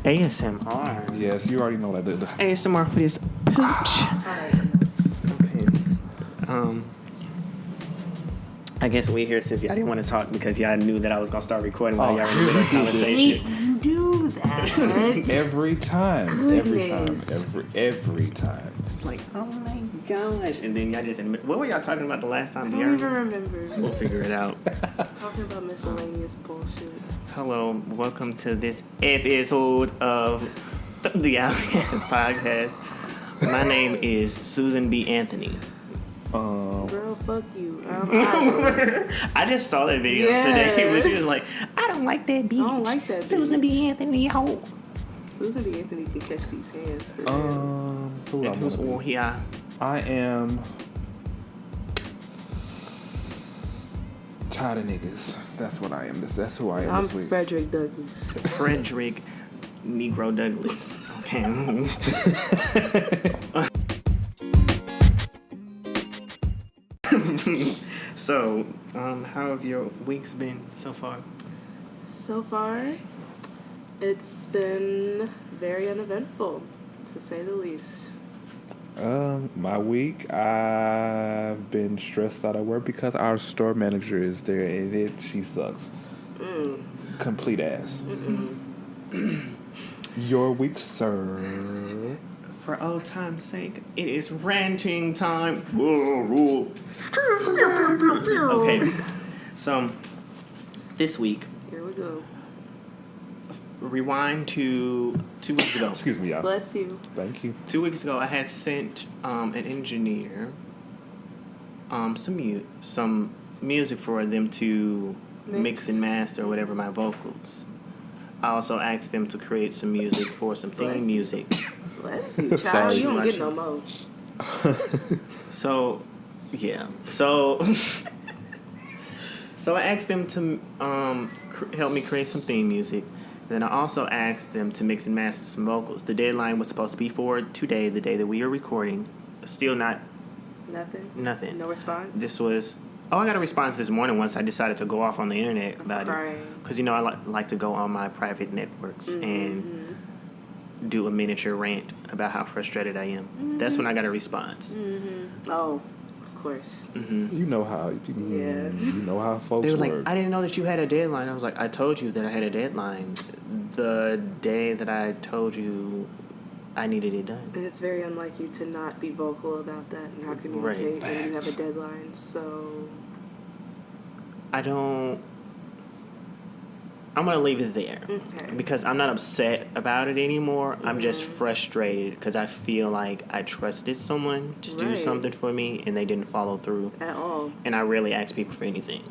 ASMR. Yes, you already know that. The ASMR for this pooch. Okay. I guess we here since y'all didn't want to talk because y'all knew that I was gonna start recording while y'all were in the middle of the conversation. You do that every time. Goodness. Every time. Like, oh my gosh! And then y'all just what were y'all talking about the last time? I don't even remember. We'll figure it out. Talking about miscellaneous bullshit. Hello, welcome to this episode of the Outcast Podcast. My name is Susan B. Anthony. Girl, fuck you. I just saw that video today where she was like, I don't like that beat. I don't like that Susan B. Anthony, ho. Susan B. Anthony can catch these hands for Who's all here? I am tired of niggas. That's what I am. That's who I am this week. I'm Frederick Douglass. Frederick Negro Douglass. Okay. So, how have your weeks been so far? So far, it's been very uneventful, to say the least. My week, I've been stressed out at work because our store manager is there and she sucks. Complete ass. Your week, sir. For old time's sake, it is ranting time. Okay, so this week, Here we go. rewind to 2 weeks ago. Excuse me, y'all. Bless you. Thank you. 2 weeks ago, I had sent an engineer some music for them to mix and master whatever my vocals. I also asked them to create some music for some theme music. Bless you, child. You don't get no more. So, yeah. So I asked them to help me create some theme music. Then I also asked them to mix and master some vocals. The deadline was supposed to be for today, the day that we are recording. Still not... Nothing. No response? This was... Oh, I got a response this morning once I decided to go off on the internet about it. Because, I like to go on my private networks and do a miniature rant about how frustrated I am. That's when I got a response. Oh, of course. You know how you know how folks They were like, work. I didn't know that you had a deadline. I was like, I told you that I had a deadline the day that I told you I needed it done. And it's very unlike you to not be vocal about that and not communicate when you have a deadline. So I'm going to leave it there. Okay. Because I'm not upset about it anymore. I'm just frustrated because I feel like I trusted someone to do something for me and they didn't follow through. At all. And I rarely ask people for anything.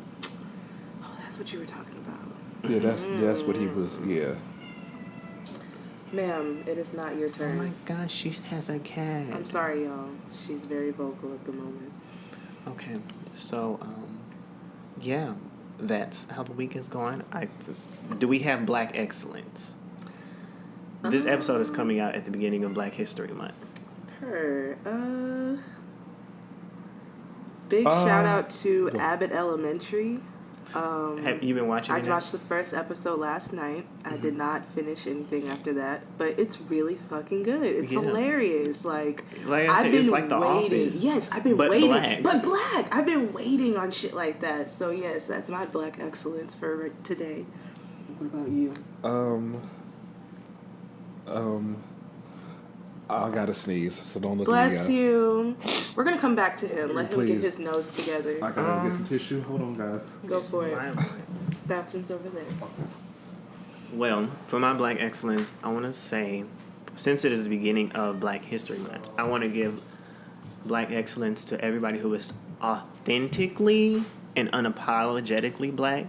Oh, that's what you were talking about. Yeah, that's what he was, yeah. Ma'am, it is not your turn. Oh my gosh, she has a cat. I'm sorry, y'all. She's very vocal at the moment. Okay, so, yeah, that's how the week is going. Do we have Black Excellence? This episode is coming out at the beginning of Black History Month. Big shout out to Abbott Elementary. Have you been watching it? I watched the first episode last night. I did not finish anything after that, but it's really fucking good. It's hilarious. Like I said, it's like The Office. Yes, I've been waiting. Black. But black. I've been waiting on shit like that. So yes, that's my Black excellence for today. What about you? I gotta sneeze, so don't look Bless at me. you. We're gonna come back to him. Let him Please. get his nose together. I gotta get some tissue. Hold on, guys. Go for it. Bathroom's over there. Well, for my Black Excellence, I want to say, since it is the beginning of Black History Month, I want to give Black Excellence to everybody who is authentically and unapologetically black.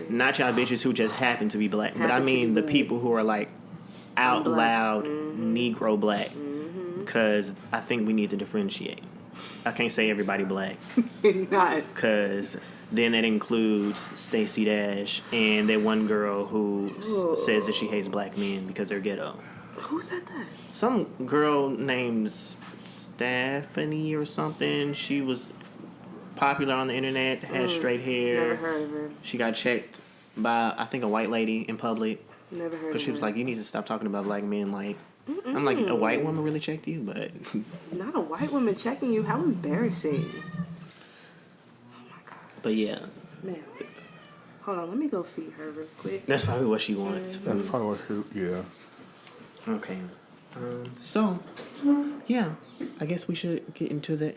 Not y'all bitches who just happen to be black, but I mean the people who are like out loud Negro black. Because I think we need to differentiate. I can't say everybody black. Not. Because then that includes Stacey Dash and that one girl who says that she hates black men because they're ghetto. Who said that? Some girl named Stephanie or something. She was popular on the internet, had straight hair. Never heard of her. She got checked by, I think, a white lady in public. Never heard of Because she was her. like, you need to stop talking about black men. Like, I'm like, a white woman really checked you? But not a white woman checking you? How embarrassing. Oh my God. But yeah. Man. Hold on, let me go feed her real quick. That's probably what she wants. That's probably what yeah. Okay. So, yeah. I guess we should get into the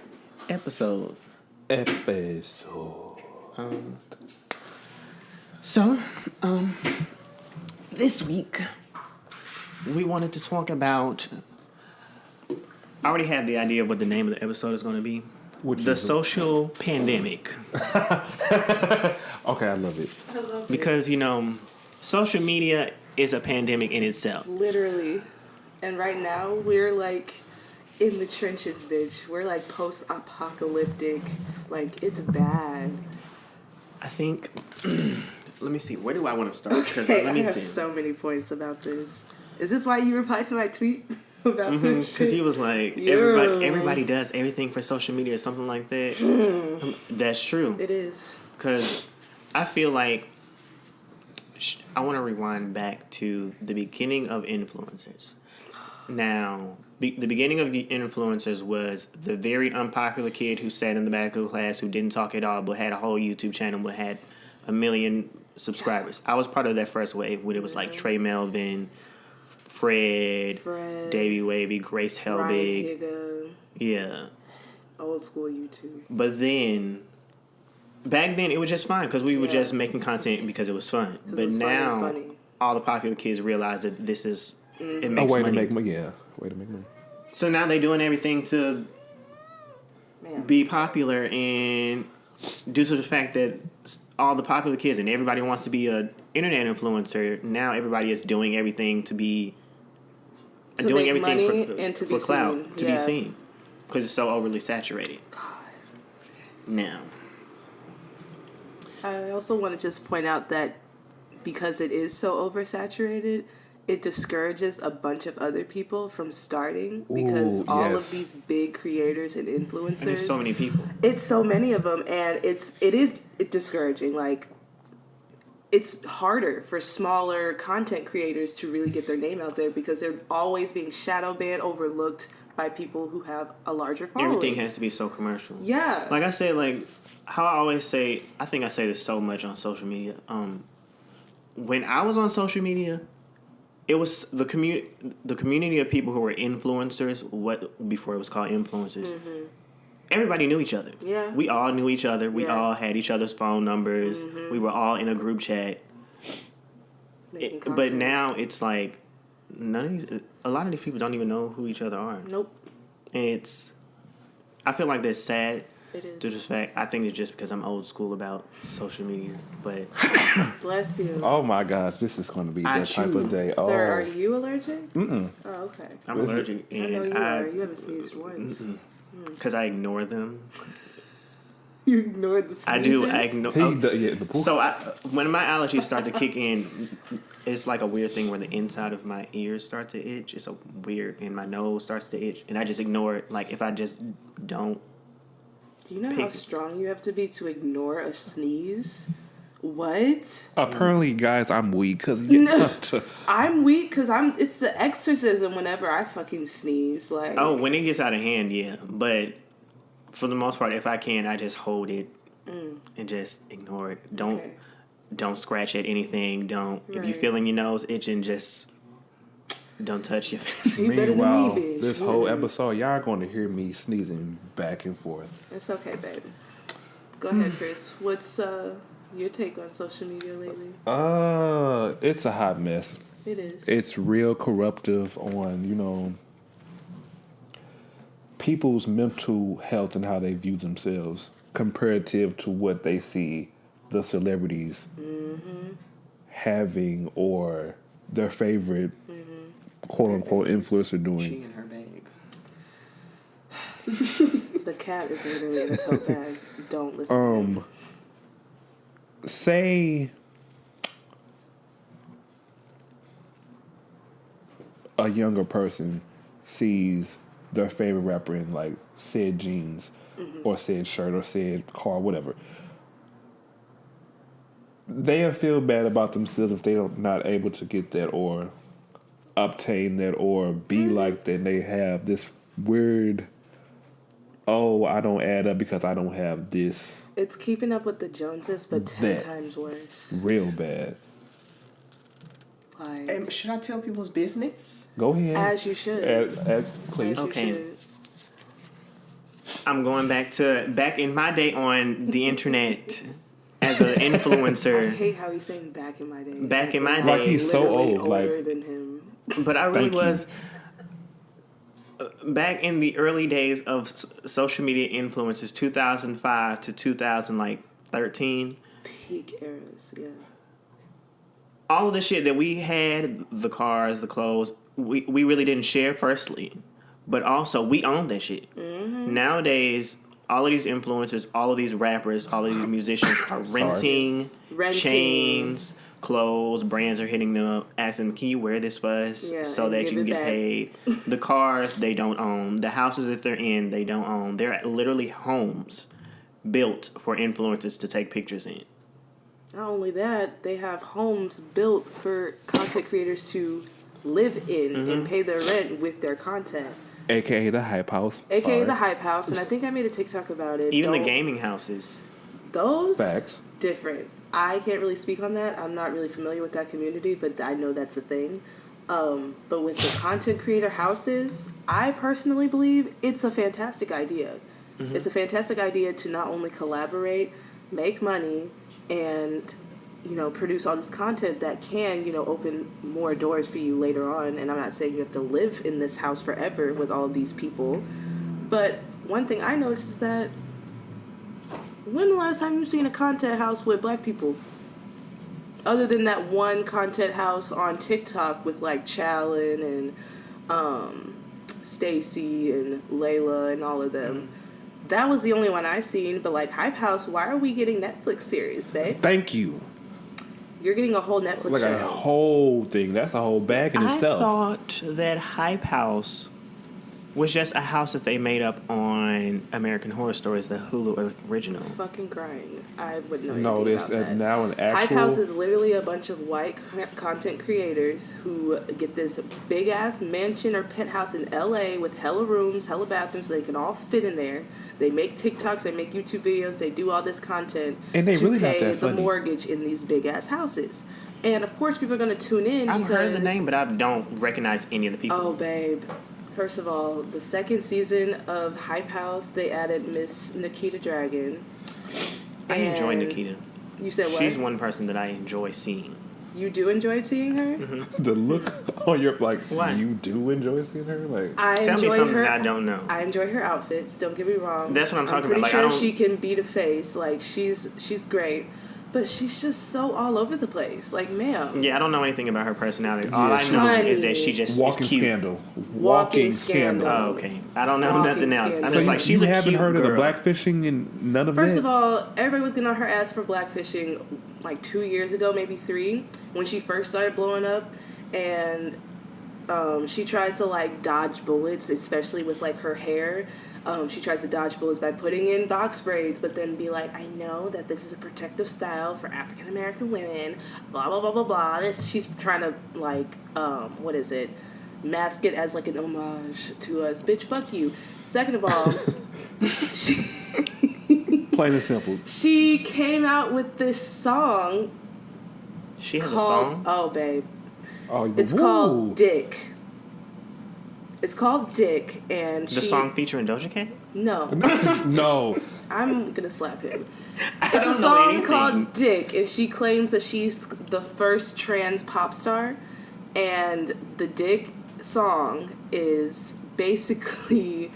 episode. So, this week, we wanted to talk about... I already have the idea of what the name of the episode is going to be. The social pandemic. Okay, I love it. Because, social media is a pandemic in itself. Literally. And right now, we're like in the trenches, bitch. We're like post-apocalyptic. Like, it's bad. I think... let me see. Where do I want to start? Okay, I have so many points about this. Is this why you replied to my tweet about this? Because he was like, everybody does everything for social media or something like that. That's true. It is. Because I feel like I want to rewind back to the beginning of influencers. Now, the beginning of the influencers was the very unpopular kid who sat in the back of the class who didn't talk at all but had a whole YouTube channel but had 1 million subscribers. I was part of that first wave when it was like Trey Melvin, Fred, Davey Wavy, Grace Helbig. Yeah. Old school YouTube. But then, back then it was just fine because we were just making content because it was fun. But now, all the popular kids realize that this is, it makes money. Way to make money. So now they're doing everything to be popular, and due to the fact that all the popular kids and everybody wants to be an internet influencer, now everybody is doing everything to be doing everything for clout, to be seen, because it's so overly saturated. God. Now, I also want to just point out that because it is so oversaturated, it discourages a bunch of other people from starting because all of these big creators and influencers. And there's so many people. It's so many of them, and it is discouraging. Like, it's harder for smaller content creators to really get their name out there because they're always being shadow banned, overlooked by people who have a larger following. Everything has to be so commercial. Yeah. Like I said, like how I always say, I think I say this so much on social media. When I was on social media, it was the community of people who were influencers. Before it was called influencers. Mm-hmm. Everybody knew each other. Yeah. We all knew each other. We all had each other's phone numbers. Mm-hmm. We were all in a group chat. But now it's like a lot of these people don't even know who each other are. Nope. And I feel like that's sad. It is. Due to the fact, I think it's just because I'm old school about social media. But bless you. Oh my gosh, this is going to be that type of day. Sir, are you allergic? Mm-mm. Oh, okay. I'm allergic. And I know you are. You haven't sneezed once. Because I ignore them. You ignore the sneezes? I do. I ignore. So when my allergies start to kick in, it's like a weird thing where the inside of my ears start to itch. It's a weird, and my nose starts to itch, and I just ignore it. Like if I just don't. Do you know how strong you have to be to ignore a sneeze? What? Apparently, guys, I'm weak because I'm weak because it's the exorcism whenever I fucking sneeze. Like, oh, when it gets out of hand, yeah. But for the most part, if I can, I just hold it and just ignore it. Don't scratch at anything. Don't if you feeling your nose itching, just don't touch your face. Meanwhile, this whole episode, y'all going to hear me sneezing back and forth. It's okay, baby. Go ahead, Chris. What's your take on social media lately? It's a hot mess. It is. It's real corruptive on, people's mental health and how they view themselves comparative to what they see the celebrities having or their favorite quote-unquote influencer doing. She in her bag. The cat is literally in a tote bag. Don't listen to him. Say a younger person sees their favorite rapper in like said jeans or said shirt or said car, whatever. They'll feel bad about themselves if they're not able to get that or obtain that or be like that. They have this weird, I don't add up because I don't have this. It's keeping up with the Joneses, but 10 times worse. Real bad. Like, should I tell people's business? Go ahead. As you should. Please. Okay. I'm going back in my day on the internet as an influencer. I hate how he's saying back in my day. Back in my day. Like he's so old. Older than him. But I really was... Back in the early days of social media influencers, 2005 to 2013. Peak eras, yeah. All of the shit that we had, the cars, the clothes, we really didn't share, firstly. But also, we owned that shit. Mm-hmm. Nowadays, all of these influencers, all of these rappers, all of these musicians are renting chains, clothes, brands are hitting them up, asking, can you wear this for us so that you can get paid? The cars, they don't own. The houses that they're in, they don't own. They're literally homes built for influencers to take pictures in. Not only that, they have homes built for content creators to live in and pay their rent with their content. AKA the Hype House. AKA the Hype House, and I think I made a TikTok about it. Even the gaming houses. Those? Facts. Different. I can't really speak on that. I'm not really familiar with that community, but I know that's a thing. But with the content creator houses, I personally believe it's a fantastic idea. Mm-hmm. It's a fantastic idea to not only collaborate, make money, and produce all this content that can open more doors for you later on. And I'm not saying you have to live in this house forever with all of these people, but one thing I noticed is that when the last time you've seen a content house with black people? Other than that one content house on TikTok with like Challen and Stacy and Layla and all of them. Mm-hmm. That was the only one I seen. But like Hype House, why are we getting Netflix series, babe? Thank you. You're getting a whole Netflix show. Like a whole thing. That's a whole bag in itself. I thought that Hype House was just a house that they made up on American Horror Stories, the Hulu original. Fucking crying. I wouldn't know anything about that. Now an actual... Hype House is literally a bunch of white content creators who get this big-ass mansion or penthouse in L.A. with hella rooms, hella bathrooms, so they can all fit in there. They make TikToks, they make YouTube videos, they do all this content and they really to pay not that the funny. Mortgage in these big-ass houses. And, of course, people are going to tune in I've because... heard the name, but I don't recognize any of the people. Oh, babe. First of all, the second season of Hype House, they added Miss Nikita Dragon. I enjoy Nikita. You said what? She's one person that I enjoy seeing. You do enjoy seeing her? Mm-hmm. The look on your what? You do enjoy seeing her? Tell me something that I don't know. I enjoy her outfits. Don't get me wrong. That's what I'm talking about. I'm pretty sure she can beat a face. Like she's great. But she's just so all over the place. Like, ma'am. Yeah, I don't know anything about her personality. All I know is that she just walking is cute. Scandal. Walking scandal. Oh, okay. I don't know nothing else. I'm just like, she's you a haven't cute heard girl. of the blackfishing and none of that? First of all, everybody was getting on her ass for blackfishing like 2 years ago, maybe 3, when she first started blowing up. And she tries to like dodge bullets, especially with like her hair. She tries to dodge bullets by putting in box braids, but then be like, I know that this is a protective style for African American women, blah, blah, blah, blah, blah. She's trying to, like, mask it as, like, an homage to us. Bitch, fuck you. Second of all, plain and simple. She came out with this song. She has a song? Oh, babe. Oh, it's called Dick. It's called Dick, and the song featuring Doja Cat? No. No. I'm gonna slap him. It's a song called Dick, and she claims that she's the first trans pop star, and the Dick song is basically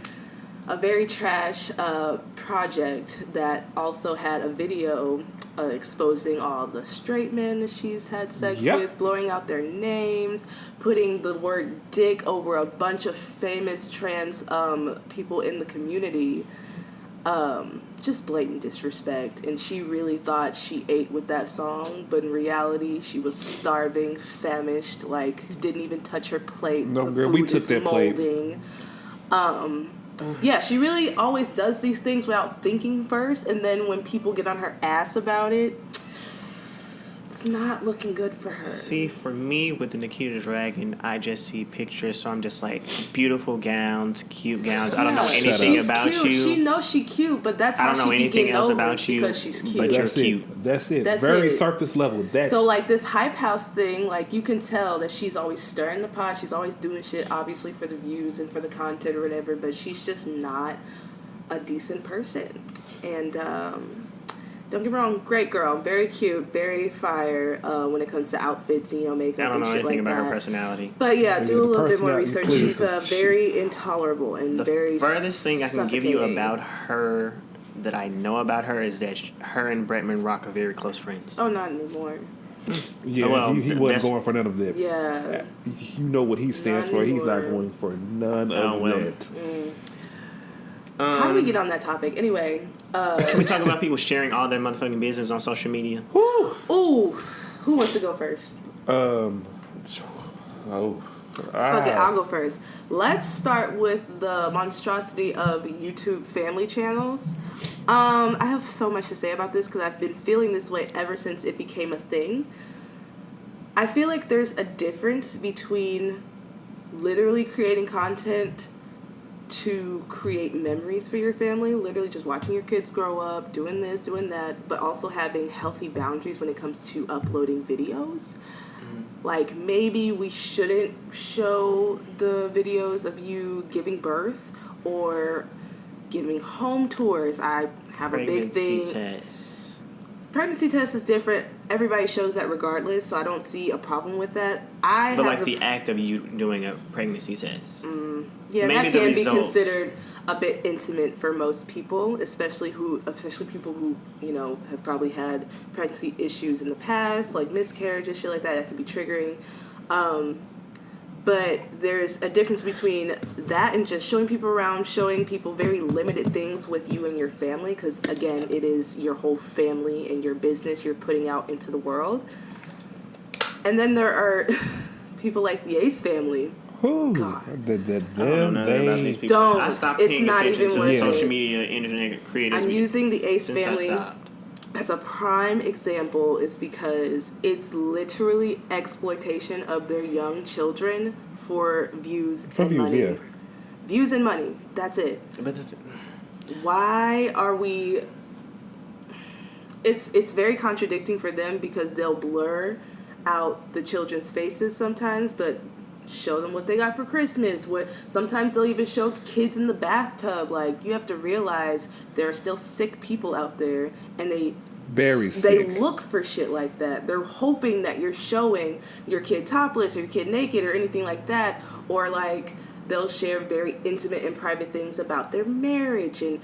a very trash project that also had a video exposing all the straight men that she's had sex with, blowing out their names, putting the word dick over a bunch of famous trans people in the community. Just blatant disrespect. And she really thought she ate with that song, but in reality she was starving, famished, like didn't even touch her plate. No, the girl, food we took is that molding. Yeah, she really always does these things without thinking first, and then when people get on her ass about it, It's not looking good for her. See, for me, with the Nikita the Dragon, I just see pictures, so I'm just like, beautiful gowns, cute gowns. I don't know anything She's about cute. you. She knows she's cute, but that's I how don't know she anything be else getting about you, because she's cute. but you're That's cute. it. That's it. That's Very it. surface level. That's So, like, this hype house thing, like, you can tell that she's always stirring the pot. She's always doing shit, obviously, for the views and for the content or whatever, but she's just not a decent person. And, don't get me wrong, great girl, very cute, very fire when it comes to outfits and, makeup I don't and know shit anything like about that. her personality. But yeah, do a little bit more personality, research. please. She's very intolerable and The very furthest thing I can give you suffocating. about her that I know about her is that her and Bretman Rock are very close friends. Oh, not anymore. Yeah, Well, he wasn't that's- going for none of that. Yeah. You know what he stands None for. He's not anymore. going for none of well. that. How do we get on that topic? Anyway, Can we talk about people sharing all their motherfucking business on social media? ooh, who wants to go first? Okay, I'll go first. Let's start with the monstrosity of YouTube family channels. I have so much to say about this because I've been feeling this way ever since it became a thing. I feel like there's a difference between literally creating content to create memories for your family, literally just watching your kids grow up, doing this, doing that, but also having healthy boundaries when it comes to uploading videos. Like, maybe we shouldn't show the videos of you giving birth or giving home tours. I have a big thing. Test. Pregnancy test is different. Everybody shows that regardless, so I don't see a problem with that. But like the act of you doing a pregnancy test. Yeah, Maybe that the can be results. considered a bit intimate for most people, especially people who, have probably had pregnancy issues in the past, like miscarriages, shit like that. That can be triggering. But there's a difference between that and just showing people around, showing people very limited things with you and your family, because, again, it is your whole family and your business you're putting out into the world. And then there are people like the Ace family. Ooh, God. I don't know nothing about these people. Don't. I stopped It's paying not attention even to worth social it. media internet creators. I'm using the Ace since family I stopped. as a prime example is because it's literally exploitation of their young children for views and money. Yeah. Views and money. That's it. But Why are we... It's very contradicting for them because they'll blur out the children's faces sometimes, but show them what they got for Christmas. Sometimes they'll even show kids in the bathtub. Like, you have to realize there are still sick people out there, and they look for shit like that. They're hoping that you're showing your kid topless or your kid naked or anything like that, or like they'll share very intimate and private things about their marriage and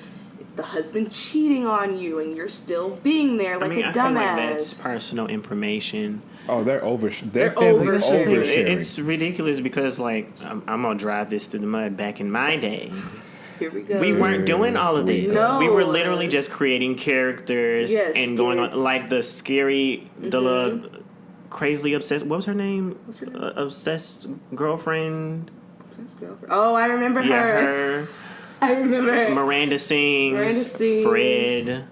the husband cheating on you, and you're still being there like a I feel like dumbass. that's personal information. Oh, they're oversharing. oversharing. It's ridiculous because, like, I'm gonna drive this through the mud. Back in my day, Here we go. we weren't doing all of this. No. We were literally just creating characters and going on, skits. like the scary, the little crazily obsessed. What was her name? What's her name? Obsessed girlfriend. Oh, I remember her. Yeah, her. I remember her. Miranda Sings. Fred.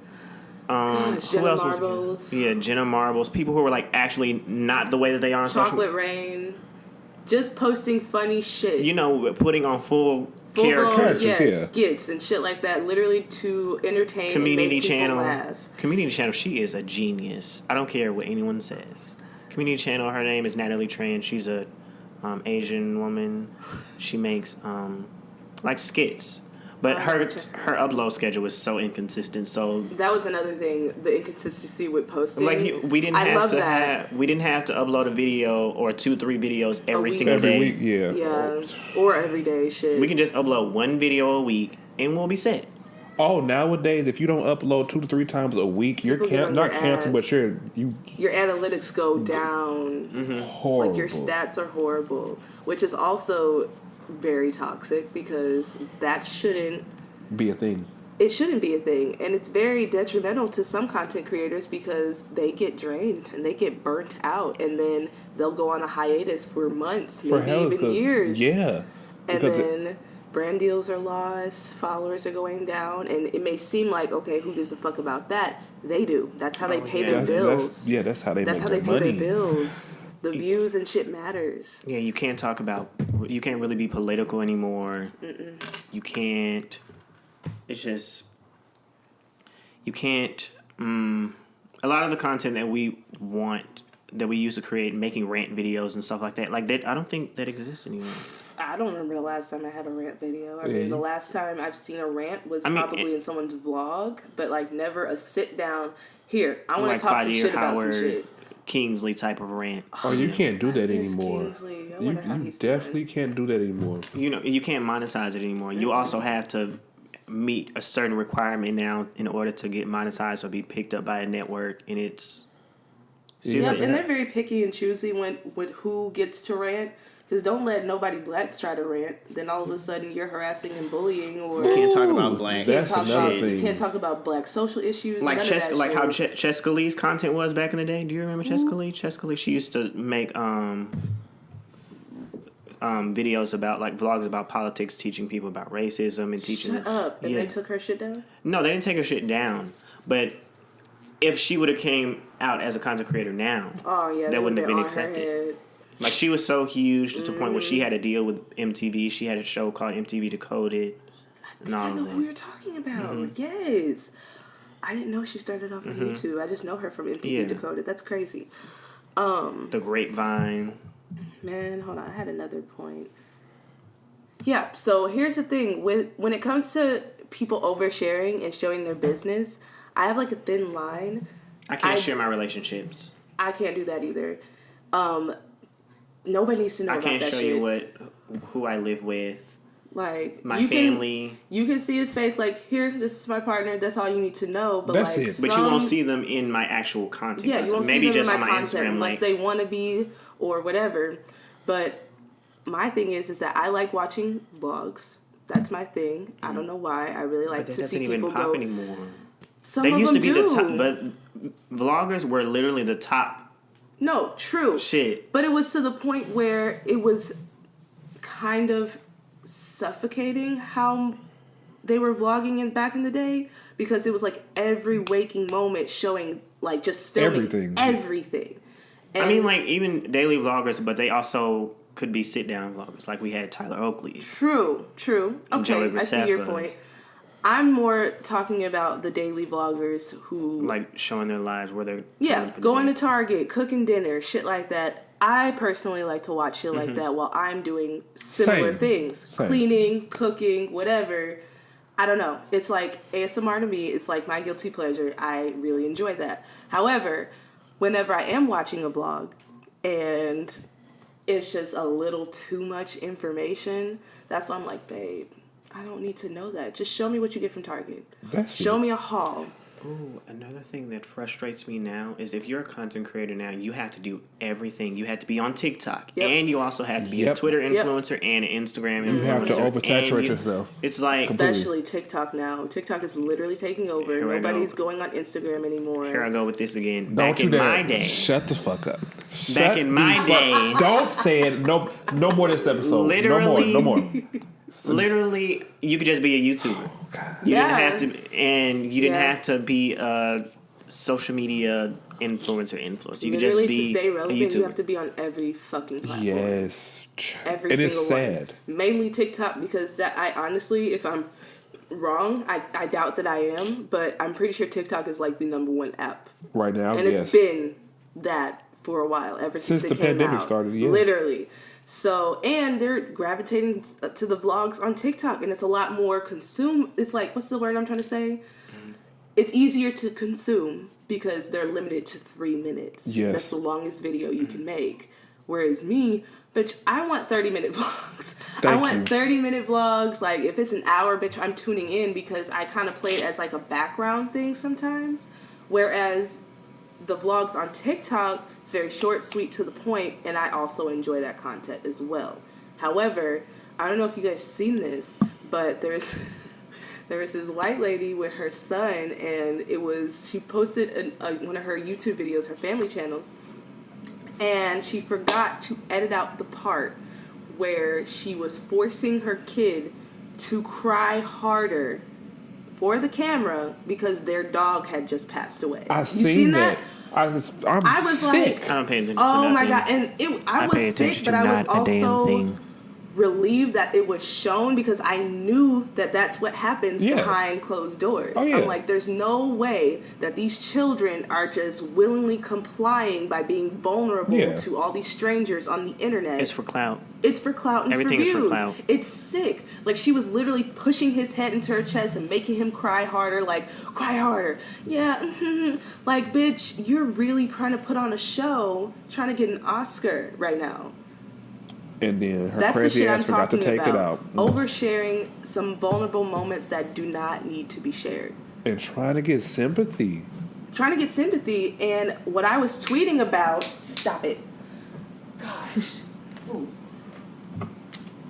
Gosh, who Jenna else Marbles. was? Yeah, Jenna Marbles. People who were like actually not the way that they are on Chocolate Rain. Just posting funny shit. Putting on full Full-blown, characters, skits and shit like that, literally to entertain Community and make people Channel. laugh. Community Channel. She is a genius. I don't care what anyone says. Community Channel. Her name is Natalie Tran. She's a Asian woman. She makes like skits. But her upload schedule is so inconsistent. So that was another thing, the inconsistency with posting. like we didn't have to upload a video or 2-3 videos every single day. Week, Yeah, or every day. Shit. We can just upload one video a week and we'll be set. Oh, nowadays, if you don't upload 2 to 3 times a week, you're not canceled, but your analytics go down. horrible. Like your stats are horrible, which is also very toxic because that shouldn't be a thing. It shouldn't be a thing, and it's very detrimental to some content creators because they get drained and they get burnt out, and then they'll go on a hiatus for months, maybe even years. Yeah, and then brand deals are lost, followers are going down, and it may seem like, okay, who gives a fuck about that? They do. That's how they pay their bills. That's how they That's make how their they pay money. their bills. The views and shit matters. Yeah, you can't really be political anymore. You can't, it's just, you can't, a lot of the content that we used to create, making rant videos and stuff like that, I don't think that exists anymore. I don't remember the last time I had a rant video. I mean, the last time I've seen a rant was probably in someone's vlog, but never a sit down. Here, I want to talk some shit about some shit. Kingsley type of rant. Oh, you can't do that anymore. Kingsley. I wonder how he's definitely can't do that anymore. You can't monetize it anymore. You also have to meet a certain requirement now in order to get monetized or be picked up by a network, and it's stupid. And they're very picky and choosy with who gets to rant. Because don't let nobody blacks try to rant. Then all of a sudden you're harassing and bullying, or you can't talk about black. That's another thing. You can't talk about black social issues. How Cheska Lee's content was back in the day. Do you remember Cheska Lee? Cheska Lee, she used to make videos about vlogs about politics, teaching people about racism and teaching. Shut up! And they took her shit down. No, they didn't take her shit down. But if she would have came out as a content creator now, that wouldn't have been accepted. She was so huge to the point where she had a deal with MTV. She had a show called MTV Decoded. I know who you're talking about. Yes. I didn't know she started off on YouTube. I just know her from MTV Decoded. That's crazy. The Grapevine. Man, hold on. I had another point. Yeah, so here's the thing. When it comes to people oversharing and showing their business, I have a thin line. I can't share my relationships. I can't do that either. Nobody needs to know about that shit. I can't show you who I live with. My family. You can see his face here, this is my partner, that's all you need to know. But that's it. But you won't see them in my actual content. Yeah, you won't Maybe see them just in my content Instagram, unless they want to be or whatever. But my thing is that I like watching vlogs. That's my thing. I don't know why. I really like to see people go. But it doesn't even pop anymore. Some of them do. The top, but vloggers were literally the top. No, true. Shit. But it was to the point where it was kind of suffocating how they were vlogging back in the day, because it was every waking moment showing just filming everything. And even daily vloggers, but they also could be sit down vloggers. We had Tyler Oakley. True. Okay, I see your point. I'm more talking about the daily vloggers who showing their lives where they're going to Target, cooking dinner, shit like that. I personally like to watch shit like that while I'm doing similar things. Cleaning, cooking, whatever. I don't know. It's ASMR to me. It's my guilty pleasure. I really enjoy that. However, whenever I am watching a vlog and it's just a little too much information, that's why I'm babe, I don't need to know that. Just show me what you get from Target. Show me a haul. Ooh, another thing that frustrates me now is if you're a content creator now, you have to do everything. You have to be on TikTok. Yep. And you also have to be a Twitter influencer and an Instagram influencer. You have to oversaturate yourself. It's especially TikTok now. TikTok is literally taking over. Nobody's going on Instagram anymore. Here I go with this again. Don't Back you in dare. my day. Shut the fuck up. Back in my day. Don't say it. No more this episode. Literally. No more. Literally, you could just be a YouTuber. Oh, God. You didn't have to, and you didn't have to be a social media influencer. You could just be to stay relevant, a YouTuber. you have to be on every fucking platform. Yes, every it single is sad. One. Mainly TikTok, because I honestly, if I'm wrong, I doubt that I am, but I'm pretty sure TikTok is the #1 app right now, and it's been that for a while, ever since the it came pandemic out. started. Yeah, literally. So, and they're gravitating to the vlogs on TikTok, and it's a lot more consume. It's what's the word I'm trying to say? It's easier to consume because they're limited to 3 minutes. Yes. That's the longest video you can make. Whereas me, bitch, I want 30-minute vlogs. I want 30-minute vlogs. If it's an hour, bitch, I'm tuning in because I kind of play it as a background thing sometimes. Whereas the vlogs on TikTok, it's very short, sweet, to the point, and I also enjoy that content as well. However, I don't know if you guys seen this, but there was this white lady with her son, and she posted one of her YouTube videos, her family channels, and she forgot to edit out the part where she was forcing her kid to cry harder for the camera because their dog had just passed away. I seen that. I was sick. I don't pay attention to Oh nothing. my God. And I was pay sick, attention but to I was not a damn also thing. relieved that it was shown because I knew that that's what happens behind closed doors. Oh, yeah. I'm like, there's no way that these children are just willingly complying by being vulnerable to all these strangers on the internet. It's for clout. It's for clout and Everything for is views. for clout. It's sick. Like, she was literally pushing his head into her chest and making him cry harder. Like, cry harder. Yeah. Like, bitch, you're really trying to put on a show, trying to get an Oscar right now. And then her That's the crazy shit I'm ass forgot to talking take it out. Oversharing some vulnerable moments that do not need to be shared. And trying to get sympathy. Trying to get sympathy. And what I was tweeting about... Stop it. Gosh. Ooh.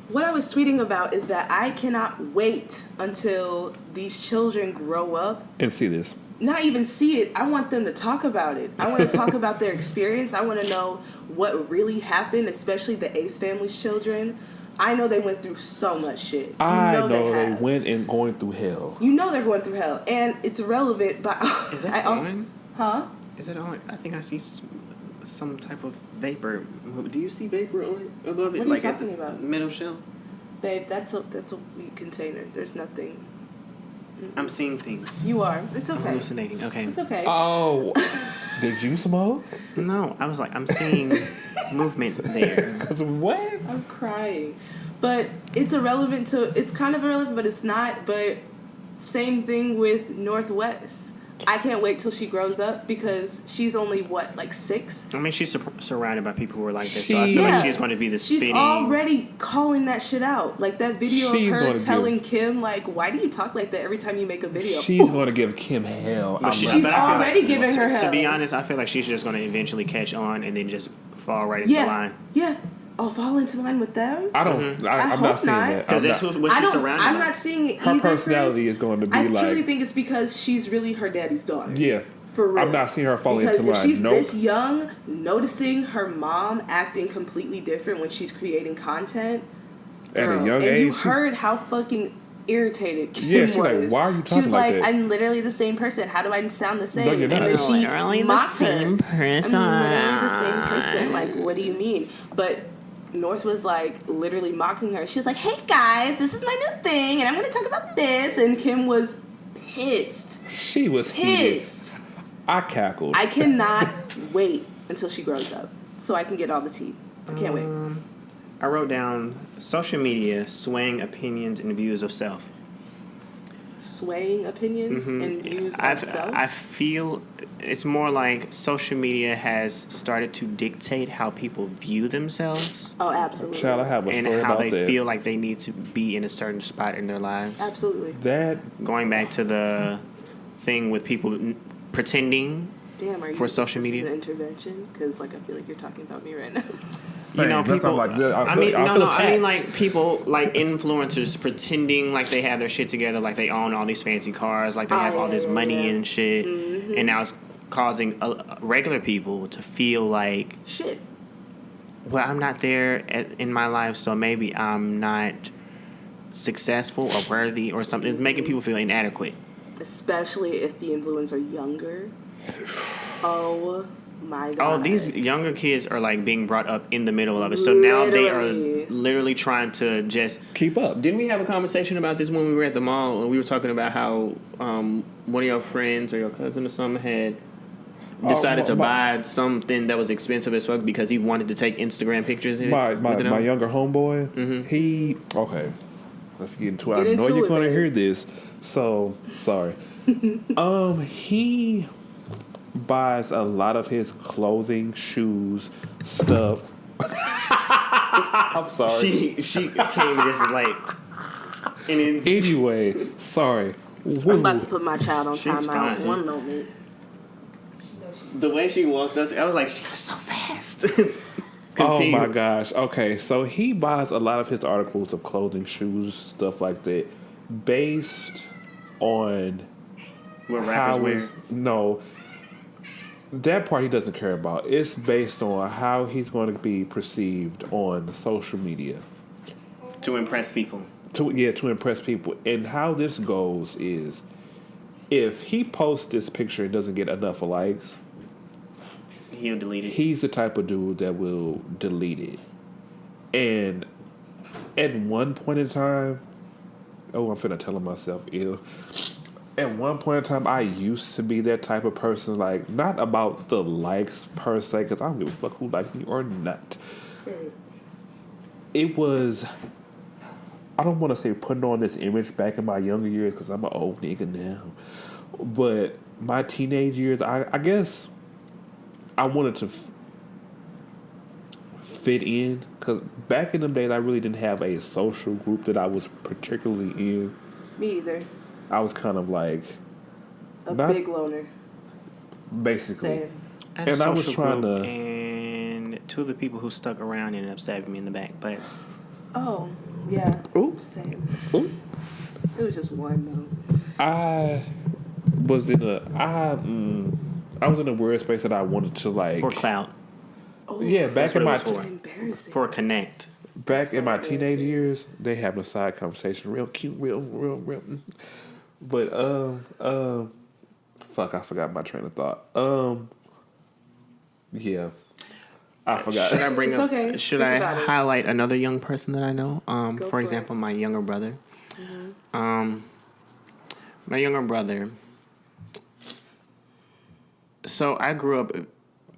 What I was tweeting about is that I cannot wait until these children grow up. And see this. Not even see it. I want them to talk about it. I want to talk about their experience. I want to know what really happened, especially the Ace family's children. I know they went through so much shit. I know they they went and going through hell. You know they're going through hell. And it's irrelevant, but... Is that on? Huh? Is it on? I think I see some type of vapor. Do you see vapor on it above it? What are you like talking at the about? middle shelf? Babe, that's a weak container. There's nothing. I'm seeing things. You are. It's I'm okay. hallucinating. Okay. It's okay. Oh, did you smoke? No, I was like, I'm seeing movement there. Cause what? I'm crying. But it's irrelevant to... It's kind of irrelevant, but it's not. But same thing with Northwest. I can't wait till she grows up because she's only, what, like 6? I mean, she's surrounded by people who are like this, so I feel like she's going to be the She's spinning. already calling that shit out. Like that video She's of her gonna telling Kim, like, why do you talk like that every time you make a video? She's going to give Kim hell. She's But I feel already like, giving her To hell. be honest, I feel like she's just going to eventually catch on and then just fall right into line. Yeah. I'll fall into line with them. I don't. I'm hope not seeing not. that. Because I'm that's not- what she's surrounded by. I'm not seeing it her either. personality Chris. is going to be I like. truly think it's because she's really her daddy's daughter. Yeah. For real. I'm not seeing her falling because into if line. she's Nope. this young, noticing her mom acting completely different when she's creating content. At Girl, a young and age. you heard how fucking irritated Kim Yeah, she's was. like, why are you She talking was like like, that? I'm literally the same person. How do I sound the same? No, you're not. And then she Literally the mocked same her. person. I'm literally the same person. Like, what do you mean? But North was like literally mocking her. She was like, hey guys, this is my new thing, and I'm going to talk about this. And Kim was pissed. She was heated. Pissed. I cackled. I cannot wait until she grows up so I can get all the tea. I can't wait. I wrote down social media swaying opinions and views of self. Swaying opinions and views of self. I feel it's more like social media has started to dictate how people view themselves Oh, absolutely. Child, I have a and story how about they that. feel like they need to be in a certain spot in their lives. Absolutely. That Going back to the thing with people pretending. Damn, are you For social this is media? an intervention? Because like I feel like you're talking about me right now. You know, That's people. like this. I mean, I no, feel no. I attacked. mean, like people, like influencers, pretending like they have their shit together, like they own all these fancy cars, like they have all this money and shit, and now it's causing regular people to feel like, Shit. well, I'm not there in my life, so maybe I'm not successful or worthy or something. It's making people feel inadequate. Especially if the influencers are younger. Oh my god. Oh, these younger kids are like being brought up in the middle of it, so now they are Literally. literally trying to just. keep up. Didn't we have a conversation about this when we were at the mall and we were talking about how one of your friends or your cousin or something had decided to buy something that was expensive as fuck because he wanted to take Instagram pictures of it? My younger homeboy, he okay. Let's get into it. Get I know into you're it, gonna babe. hear this, so sorry. He buys a lot of his clothing, shoes, stuff. I'm sorry. She came and just was like, and it's, Anyway, sorry. I'm about to put my child on She's timeout. fine. 1 moment. the way she walked up, I was like, she was so fast. Oh Continue. my gosh. Okay, so he buys a lot of his articles of clothing, shoes, stuff like that, based on What how rappers wear. no. That part he doesn't care about. It's based on how he's going to be perceived on social media. To impress people. To impress people. And how this goes is, if he posts this picture and doesn't get enough likes, he'll delete it. He's the type of dude that will delete it. And at one point in time, I'm finna tell myself ill. At one point in time, I used to be that type of person. Like, not about the likes per se, because I don't give a fuck who like me or not. It was, I don't want to say putting on this image back in my younger years, because I'm an old nigga now. But my teenage years, I guess I wanted to fit in, because back in them days, I really didn't have a social group that I was particularly in. Me either. I was kind of like big loner. Basically. Same. And I was trying to. And two of the people who stuck around ended up stabbing me in the back. But oh, yeah. Ooh. Same. Ooh. It was just one though. I was in a weird space that I wanted to like for clout. Oh, yeah, back in my embarrassing. For connect. Back in my teenage years, they having a side conversation, real cute, real. But fuck, I forgot my train of thought. Yeah, I forgot. Should I bring It's up? okay. Should Think I about it. highlight another young person that I know? Go For example, my younger brother. My younger brother. So I grew up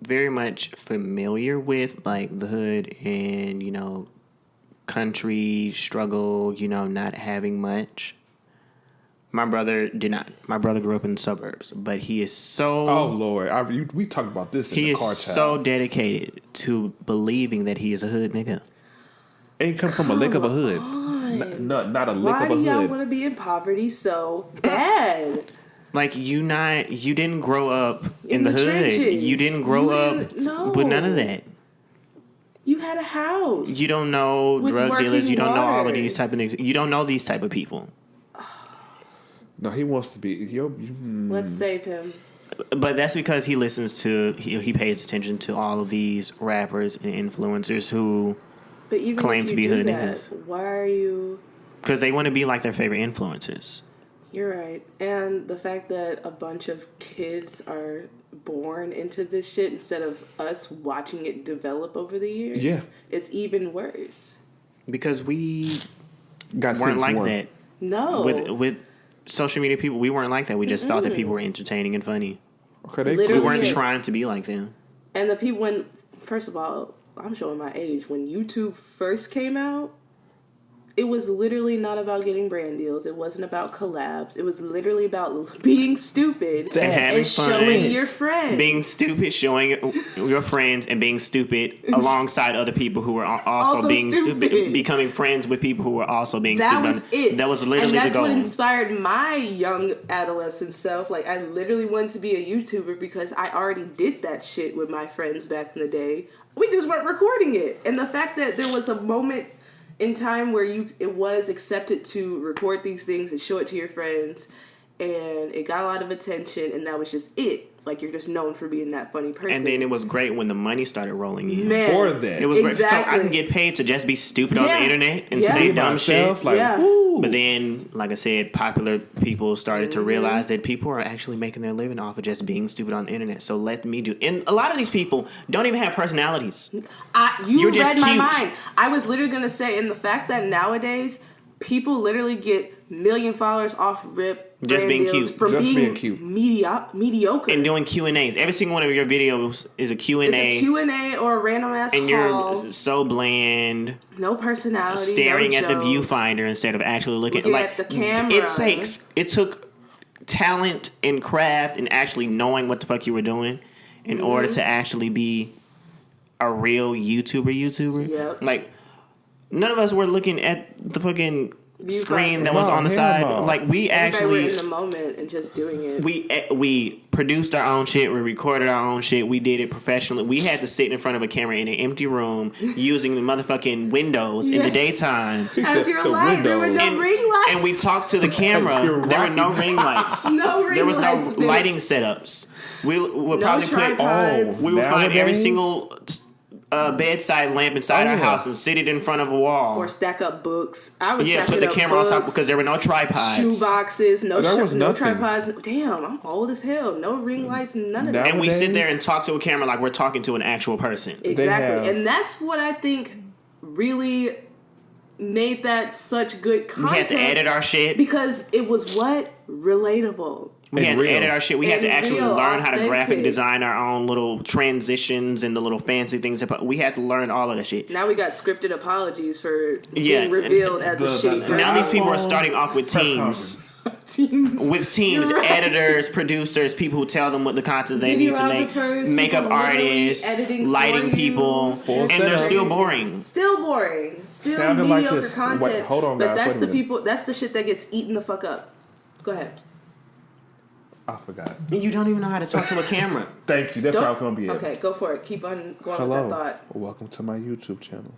very much familiar with like the hood and country struggle. Not having much. My brother did not. My brother grew up in the suburbs, but he is so. Oh Lord, we talked about this in the car chat. He is so dedicated to believing that he is a hood nigga. Ain't come from a lick of a hood. Not a lick Why of a do y'all hood. want to be in poverty so bad? Like you didn't grow up in the hood. trenches. You didn't grow up with none of that. You had a house. You don't know With drug dealers. You don't know all of water. these type of things. You don't know these type of people. No, he wants to be. Let's save him. But that's because he listens to, he pays attention to all of these rappers and influencers who But even claim if to you be do hood that, niggas. why are you? Because they want to be like their favorite influencers. You're right. And the fact that a bunch of kids are born into this shit instead of us watching it develop over the years. Yeah. It's even worse. Because we Got weren't sense like one. that. No. With social media people, we weren't like that. We just thought that people were entertaining and funny. Okay, We Literally. weren't Yeah. trying to be like them. And the people first of all, I'm showing my age. When YouTube first came out, it was literally not about getting brand deals. It wasn't about collabs. It was literally about being stupid And having fun. showing your friends. Being stupid, showing your friends, and being stupid alongside other people who were also being stupid. Becoming friends with people who were also being that stupid. was it. That was literally and that's the goal. what inspired my young adolescent self. Like, I literally wanted to be a YouTuber because I already did that shit with my friends back in the day. We just weren't recording it. And the fact that there was a moment in time where it was accepted to record these things and show it to your friends, and it got a lot of attention, and that was just it. Like, you're just known for being that funny person. And then it was great when the money started rolling in. Man, For that. It was great. So Exactly. I can get paid to just be stupid on the Yeah. internet and Yeah. say Be dumb myself, shit. like, Yeah. woo. But then, like I said, popular people started to realize that people are actually making their living off of just being stupid on the internet. So let me do. And a lot of these people don't even have personalities. You You're just read my cute. mind. I was literally gonna say, and the fact that nowadays people literally get million followers off rip Just brand being deals cute. from Just being being cute. mediocre. And doing Q&As. Every single one of your videos is a Q&A. it's a Q&A or a random ass and haul. you're so bland, No personality. staring no at the jokes. viewfinder instead of actually looking Looking like at the camera. It took talent and craft and actually knowing what the fuck you were doing in order to actually be a real YouTuber. Yep. Like, none of us were looking at the fucking screen that was No, on the hell side. no. Like, we Everybody were in actually the moment and just doing it. we produced our own shit. We recorded our own shit. We did it professionally. We had to sit in front of a camera in an empty room using the motherfucking windows in the Yes. daytime. As your light, there were no And, ring lights. and we talked to the camera. You're There were no right. ring lights. No ring There was no lights, bitch. lighting setups. We would No probably tripods. we would find every Nowadays? single a bedside lamp inside our house and sit it in front of a wall. Or stack up books. I was put the camera on top because there were no tripods. Shoe boxes, no nothing. tripods. Damn, I'm old as hell. No ring lights, none of that. And we sit there and talk to a camera like we're talking to an actual person. Exactly. And that's what I think really made that such good content. We had to edit our shit. Because it was what? Relatable. We had to edit our shit. We had to actually learn how to authentic. graphic design our own little transitions and the little fancy things. We had to learn all of that shit. Now we got scripted apologies for being revealed as a shitty person. Now these people are starting off with teams. With teams, editors, producers, people who tell them what the content they need to make, makeup artists, lighting people, and they're still boring. Still Sounded mediocre like this. content. Wait, hold on, but guys. that's Wait a the minute. people. That's the shit that gets eaten the fuck up. Go ahead. I forgot. You don't even know how to talk to a camera. Thank you. That's what I was going to be at. Okay, go for it. Keep on going Hello. with that thought. Welcome to my YouTube channel.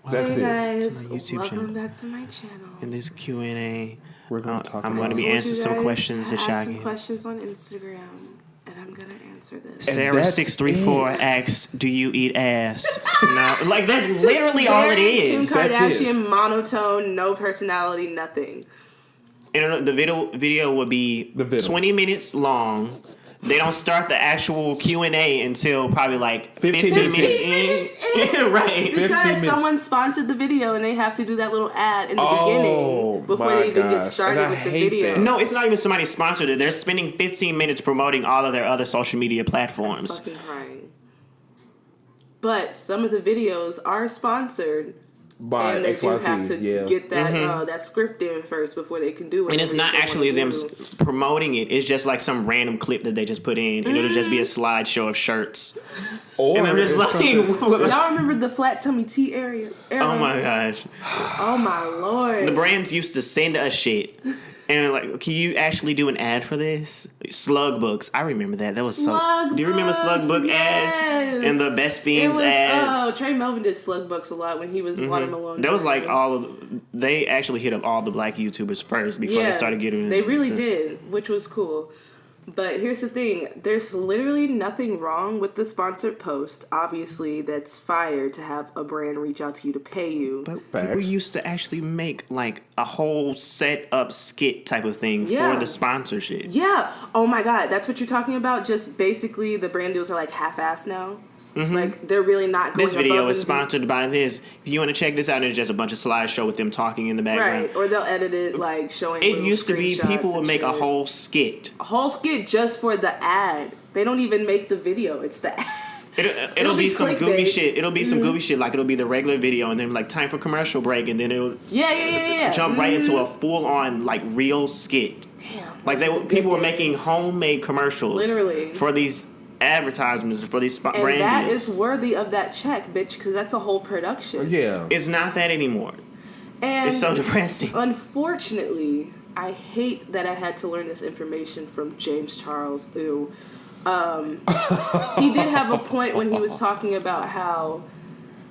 Hey guys, To my YouTube welcome channel. back to my channel. In this Q&A, We're going to talk I'm about going to be answering some questions that y'all ask some get. questions on Instagram, and I'm gonna answer this. Sarah634 asks, "Do you eat ass?" No, like that's literally all it is. Kim That's it. Kardashian, monotone, no personality, nothing. And the video would be 20 minutes long. They don't start the actual Q&A until probably like 15 minutes in. Right. Because someone sponsored the video and they have to do that little ad in the beginning before they even get started with the video. No, it's not even somebody sponsored it. They're spending 15 minutes promoting all of their other social media platforms. I'm fucking crying. But some of the videos are sponsored. By and they do XYZ, have to get that that script in first before they can do it. And it's not actually them promoting it. It's just like some random clip that they just put in, and it'll just be a slideshow of shirts. Or and I'm just like, y'all remember the flat tummy tea era? Oh my gosh! Oh my lord! The brands used to send us shit. And like, can you actually do an ad for this? Slug Books. I remember that. That was so. Do you remember Slug Book ads and the Best Fiends ads? Oh, Trey Melvin did Slug Books a lot when he was Watermelon. That was like all of. They actually hit up all the black YouTubers first before they started getting. They really did, which was cool. But here's the thing. There's literally nothing wrong with the sponsored post. Obviously, that's fire to have a brand reach out to you to pay you. But people used to actually make like a whole set up skit type of thing for the sponsorship. Yeah. Oh my God. That's what you're talking about? Just basically the brand deals are like half-assed now? Mm-hmm. Like, they're really not going This video is sponsored by this. If you want to check this out, it's just a bunch of slideshow with them talking in the background. Right, or they'll edit it, like, showing It used to be people would make a whole skit. A whole skit just for the ad. They don't even make the video. It's the ad. It'll be some goofy shit. It'll be some goofy shit. Like, it'll be the regular video, and then, like, time for commercial break, and then it'll jump right into a full-on, like, real skit. Damn. Like, people were making homemade commercials. Literally. For these advertisements, for these brand And that deals. is worthy of that check, bitch, because that's a whole production. Yeah. It's not that anymore. And it's so depressing. Unfortunately, I hate that I had to learn this information from James Charles. Ew. He did have a point when he was talking about how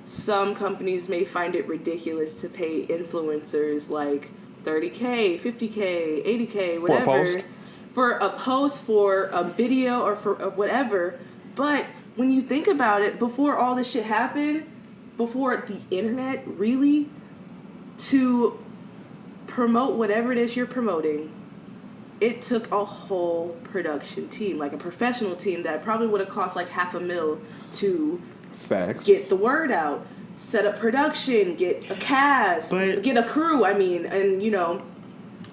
some companies may find it ridiculous to pay influencers like $30K, $50K, $80K, whatever. For a post? For a post, for a video, or for whatever. But when you think about it, before all this shit happened, before the internet, really, to promote whatever it is you're promoting, it took a whole production team, like a professional team that probably would have cost like $500,000 to get the word out, set up production, get a cast, get a crew, and you know.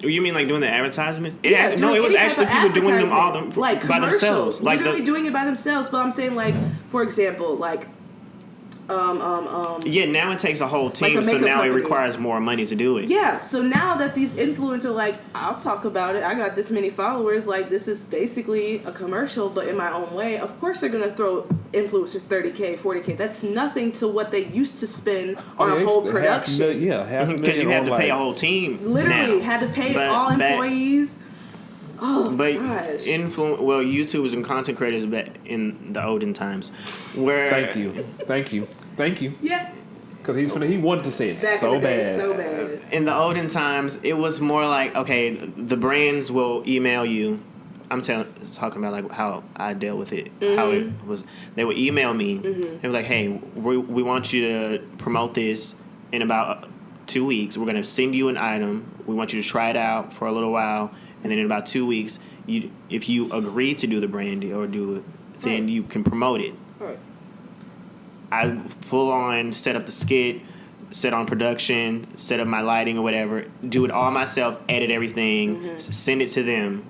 You mean like doing the advertisements? It was actually people doing them all like by themselves. Like literally doing it by themselves. But I'm saying, like, for example, like, yeah, now it takes a whole team, like so now company. it requires more money to do it. Yeah, so now that these influencers are like, I'll talk about it, I got this many followers, like, this is basically a commercial, but in my own way, of course they're going to throw influencers $30K, $40K. That's nothing to what they used to spend on a whole production. Because you have to pay a whole team. Literally, now. had to pay all employees. But gosh. YouTubers and content creators back in the olden times, where Thank you. Yeah. Because he wanted to say it so bad. In the olden times, it was more like, okay, the brands will email you, I'm talking about like how I dealt with it. How it was. They would email me. They were like, "Hey, we want you to promote this in about 2 weeks. We're gonna send you an item. We want you to try it out for a little while, and then in about 2 weeks, if you agree to do the brand deal or do it, then you can promote it." Right. I full on set up the skit, set on production, set up my lighting or whatever, do it all myself, edit everything, send it to them,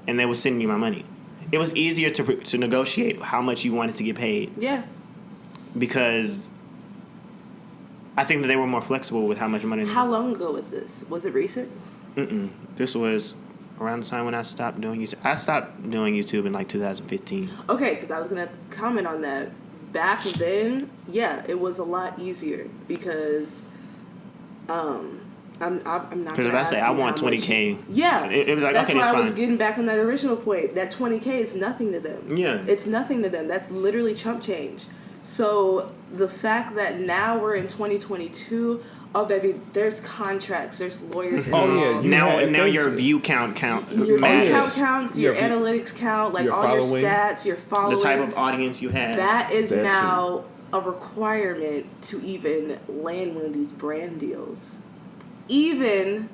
and they would send me my money. It was easier to negotiate how much you wanted to get paid. Yeah. Because I think that they were more flexible with how much money. How long ago was this? Was it recent? This was around the time when I stopped doing YouTube. I stopped doing YouTube in like 2015. Okay, because I was going to comment on that. Back then, yeah, it was a lot easier because I'm not. Because if I say I want $20K, yeah, it was like, that's okay, why that's I was fine. getting back on that original point. That $20K is nothing to them. Yeah, it's nothing to them. That's literally chump change. So the fact that now we're in 2022, oh baby, there's contracts, there's lawyers involved. Now your view count your matters. view count counts, your analytics count, like all your stats, your following, the type of audience you have. That is now a requirement to even land one of these brand deals. Even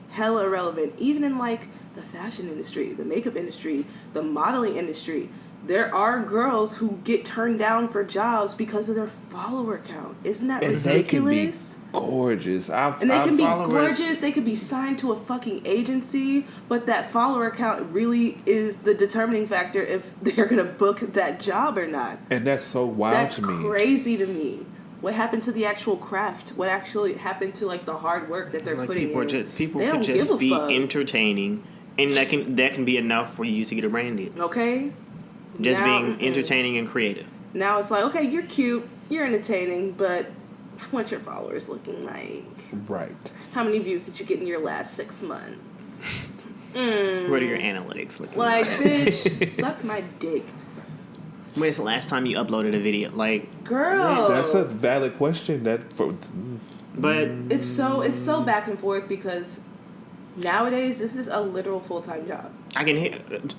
hella irrelevant, even in like the fashion industry, the makeup industry, the modeling industry. There are girls who get turned down for jobs because of their follower count. Isn't that ridiculous? They can be gorgeous. And they can be gorgeous. They could be signed to a fucking agency, but that follower count really is the determining factor if they're going to book that job or not. And that's so wild to me. That's crazy to me. What happened to the actual craft? What actually happened to like the hard work that they're putting in? People could just be entertaining, and that can be enough for you to get a brand deal. Okay. Just being entertaining and creative. Now it's like, okay, you're cute, you're entertaining, but what's your followers looking like? Right. How many views did you get in your last 6 months? What are your analytics looking like? Like, bitch, suck my dick. When's the last time you uploaded a video? Like, girl, that's a valid question. But it's so back and forth because nowadays this is a literal full-time job. I can hit.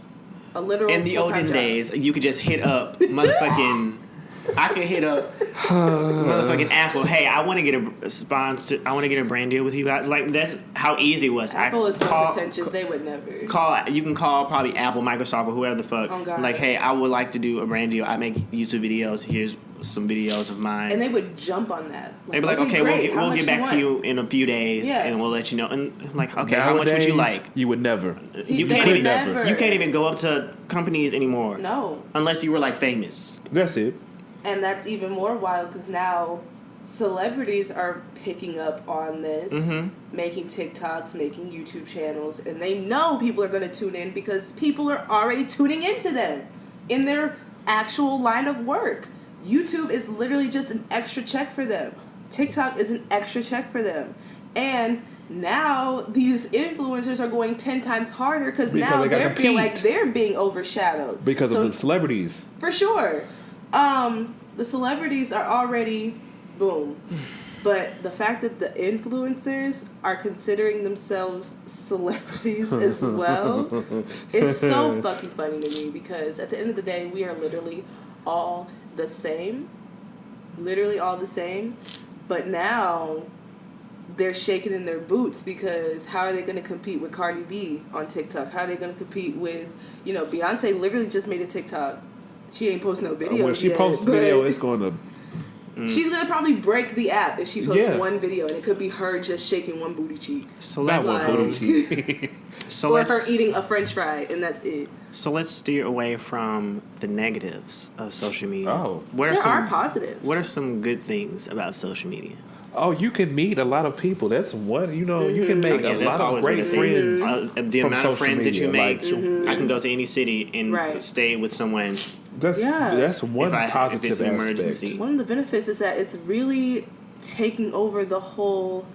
A literal in the olden days, you could just hit up motherfucking. I could hit up motherfucking Apple. Hey, I want to get a sponsor. I want to get a brand deal with you guys. Like that's how easy it was. Apple is so pretentious. They would never call. You can call probably Apple, Microsoft, or whoever the fuck. Oh, God. Like, hey, I would like to do a brand deal. I make YouTube videos. Here's some videos of mine. And they would jump on that. Like, they'd be like, okay, we'll get back to you in a few days, and we'll let you know. And I'm like, okay, nowadays, how much would you like? You would never. You could never. You can't even go up to companies anymore. No. Unless you were like famous. That's it. And that's even more wild because now celebrities are picking up on this, making TikToks, making YouTube channels, and they know people are going to tune in because people are already tuning into them in their actual line of work. YouTube is literally just an extra check for them. TikTok is an extra check for them. And now these influencers are going 10 times harder because now they feel like they're being overshadowed. Because of the celebrities. For sure. The celebrities are already boom. But the fact that the influencers are considering themselves celebrities as well is so fucking funny to me because at the end of the day, we are literally all the same. Literally all the same. But now they're shaking in their boots because how are they going to compete with Cardi B on TikTok? How are they going to compete with, Beyonce literally just made a TikTok. She ain't post no video. When she posts a video, it's going to... She's going to probably break the app if she posts one video, and it could be her just shaking one booty cheek. So that's one booty cheek. Or her eating a french fry, and that's it. So let's steer away from the negatives of social media. Oh. There are positives. What are some good things about social media? Oh, you can meet a lot of people. That's one. You can make a lot of great friends. The amount of friends that you make, I can go to any city and stay with someone. That's one positive if it's an emergency. One of the benefits is that it's really taking over the whole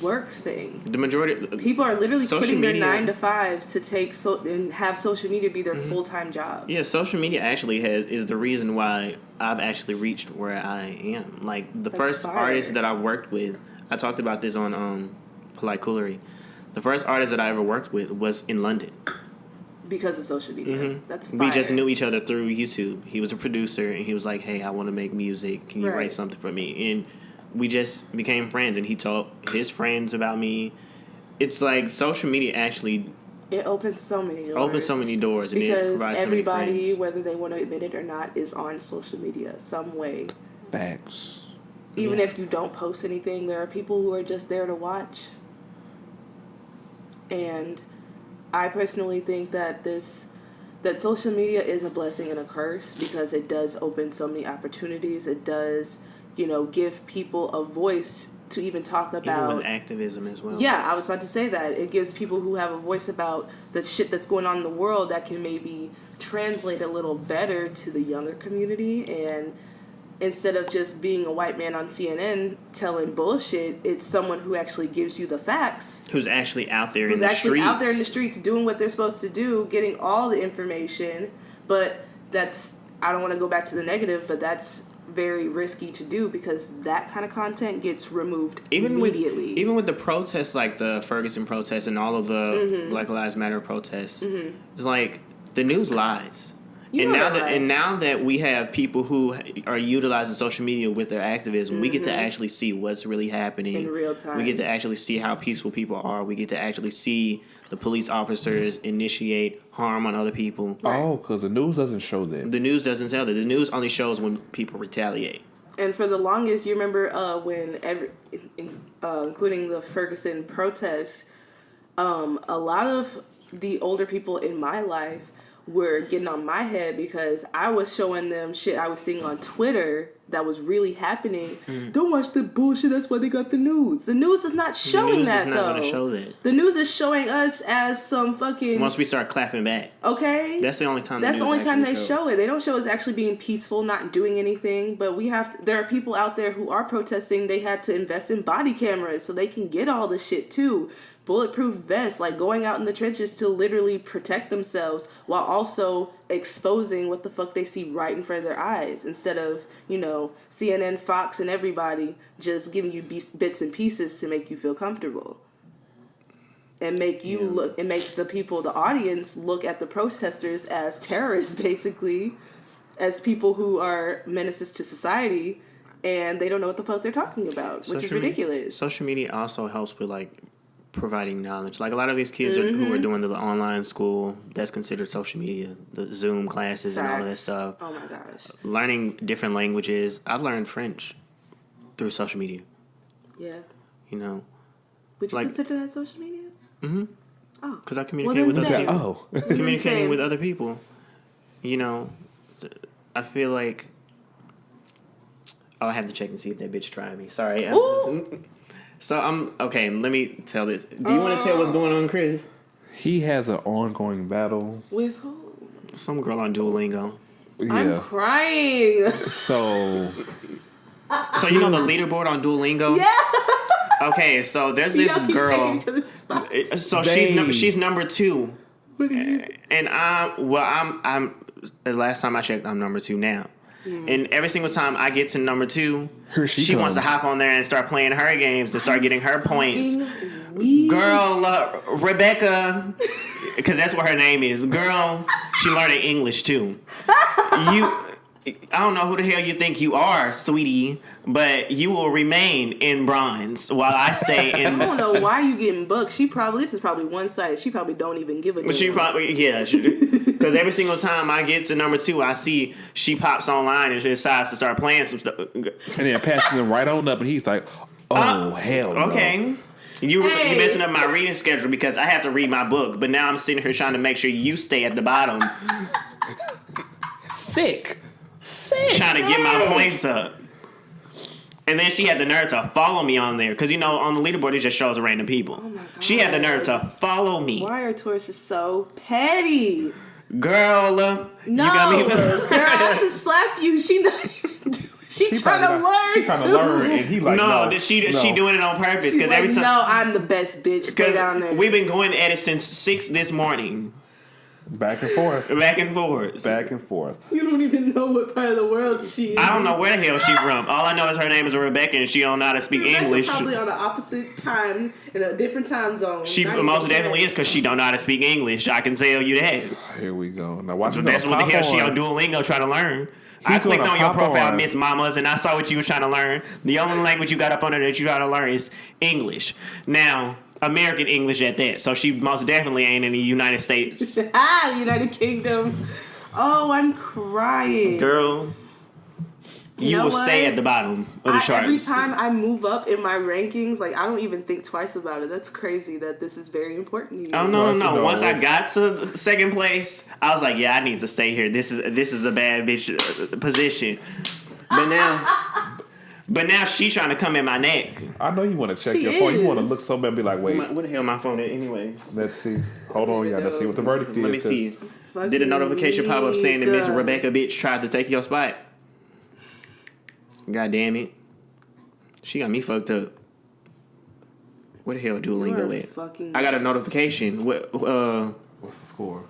work thing. The majority people are literally quitting their 9 to 5s to take and have social media be their full-time job. Yeah, social media actually is the reason why I've actually reached where I am. Like the first artist that I worked with, I talked about this on Polite Coolery. The first artist that I ever worked with was in London. because of social media. Mm-hmm. That's fire. We just knew each other through YouTube. He was a producer, and he was like, "Hey, I want to make music. Can you write something for me?" And we just became friends, and he told his friends about me. It's like social media actually... It opens so many doors. And because it provides everybody, so many friends. whether they want to admit it or not, is on social media some way. Facts. Even if you don't post anything, there are people who are just there to watch. And I personally think that social media is a blessing and a curse because it does open so many opportunities. It does, give people a voice to even talk about... Even with activism as well. Yeah, I was about to say that. It gives people who have a voice about the shit that's going on in the world that can maybe translate a little better to the younger community. And instead of just being a white man on CNN telling bullshit, it's someone who actually gives you the facts. Who's actually out there in the streets. Who's actually out there in the streets doing what they're supposed to do, getting all the information. But that's... I don't want to go back to the negative, but that's very risky to do because that kind of content gets removed immediately. Even with the protests, like the Ferguson protests and all of the Black Lives Matter protests, it's like the news lies. And now that we have people who are utilizing social media with their activism, we get to actually see what's really happening in real time. We get to actually see how peaceful people are. We get to actually see the police officers initiate harm on other people. Right. Oh, because the news doesn't show that. The news doesn't tell that. The news only shows when people retaliate. And for the longest, you remember when including the Ferguson protests, a lot of the older people in my life were getting on my head because I was showing them shit I was seeing on Twitter that was really happening. Don't watch the bullshit. That's why they got the news. The news is not showing that, though. The news is not going to show that. The news is showing us as some fucking... Once we start clapping back. Okay? That's the only time That's the only time they show it. They don't show us actually being peaceful, not doing anything. But there are people out there who are protesting. They had to invest in body cameras so they can get all the shit, too. Bulletproof vests, like going out in the trenches to literally protect themselves while also exposing what the fuck they see right in front of their eyes instead of, CNN, Fox, and everybody just giving you bits and pieces to make you feel comfortable. And make you look, and make the audience look at the protesters as terrorists, basically, as people who are menaces to society, and they don't know what the fuck they're talking about, which is ridiculous. Social media also helps with, providing knowledge. Like a lot of these kids who are doing the online school, that's considered social media, the Zoom classes and all of that stuff. Oh my gosh. Learning different languages. I've learned French through social media. Yeah. Would you consider that social media? Mm-hmm. Oh. Because I communicate with other people. Communicating with other people. I feel like... Oh, I have to check and see if that bitch tried me. Sorry. So okay, let me tell this. Do you want to tell what's going on, Chris? He has an ongoing battle. With who? Some girl on Duolingo. Yeah. I'm crying. So you know the leaderboard on Duolingo? Yeah. Okay, so there's this girl. So she's number 2. What do you? And I'm the last time I checked, I'm number 2 now. And every single time I get to number 2, she wants to hop on there and start playing her games to start getting her points. Girl, Rebecca, because that's what her name is. Girl, she learning English too. I don't know who the hell you think you are, sweetie, but you will remain in bronze while I stay in the... I don't know why you getting booked. This is probably one-sided. She probably don't even give a damn. But she probably, because every single time I get to number 2, I see she pops online and she decides to start playing some stuff. And then passes him right on up, and he's like, hell no. Okay. You messing up my reading schedule because I have to read my book, but now I'm sitting here trying to make sure you stay at the bottom. Sick. Trying to get my points up. And then she had the nerve to follow me on there. Because, on the leaderboard, it just shows random people. Oh my God. She had the nerve to follow me. Why are tourists is so petty? Girl, no, you got me. Girl, I should slap you. She not even doing. She trying to learn. She trying to learn, and he like, no. She doing it on purpose. Because every time, no, I'm the best bitch. Stay down there. We've been going at it since 6 this morning. Back and forth. Back and forth. Back and forth. You don't even know what part of the world she is. I don't know where the hell she's from. All I know is her name is Rebecca and she don't know how to speak English. Probably on the opposite time in a different time zone. She most definitely is because she don't know how to speak English. I can tell you that. Here we go. Now watch it. That's what the hell she on Duolingo trying to learn. I clicked on your profile, Miss Mamas, and I saw what you was trying to learn. The only language you got up under that you trying to learn is English. Now, American English at that. So she most definitely ain't in the United States. United Kingdom. Oh, I'm crying. Girl, you will stay at the bottom of the charts. Every time I move up in my rankings, like, I don't even think twice about it. That's crazy that this is very important to you. Oh, no. Once I got to second place, I was like, yeah, I need to stay here. This is a bad bitch position. But now she's trying to come in my neck. I know you want to check your phone. You want to look so bad and be like, wait. What the hell my phone is anyway? Let's see. Hold on, y'all. Let's see what the verdict is. Let me see. Did a notification pop up saying that Miss Rebecca bitch tried to take your spot? God damn it. She got me fucked up. Where the hell Duolingo at? I got a notification. What's the score?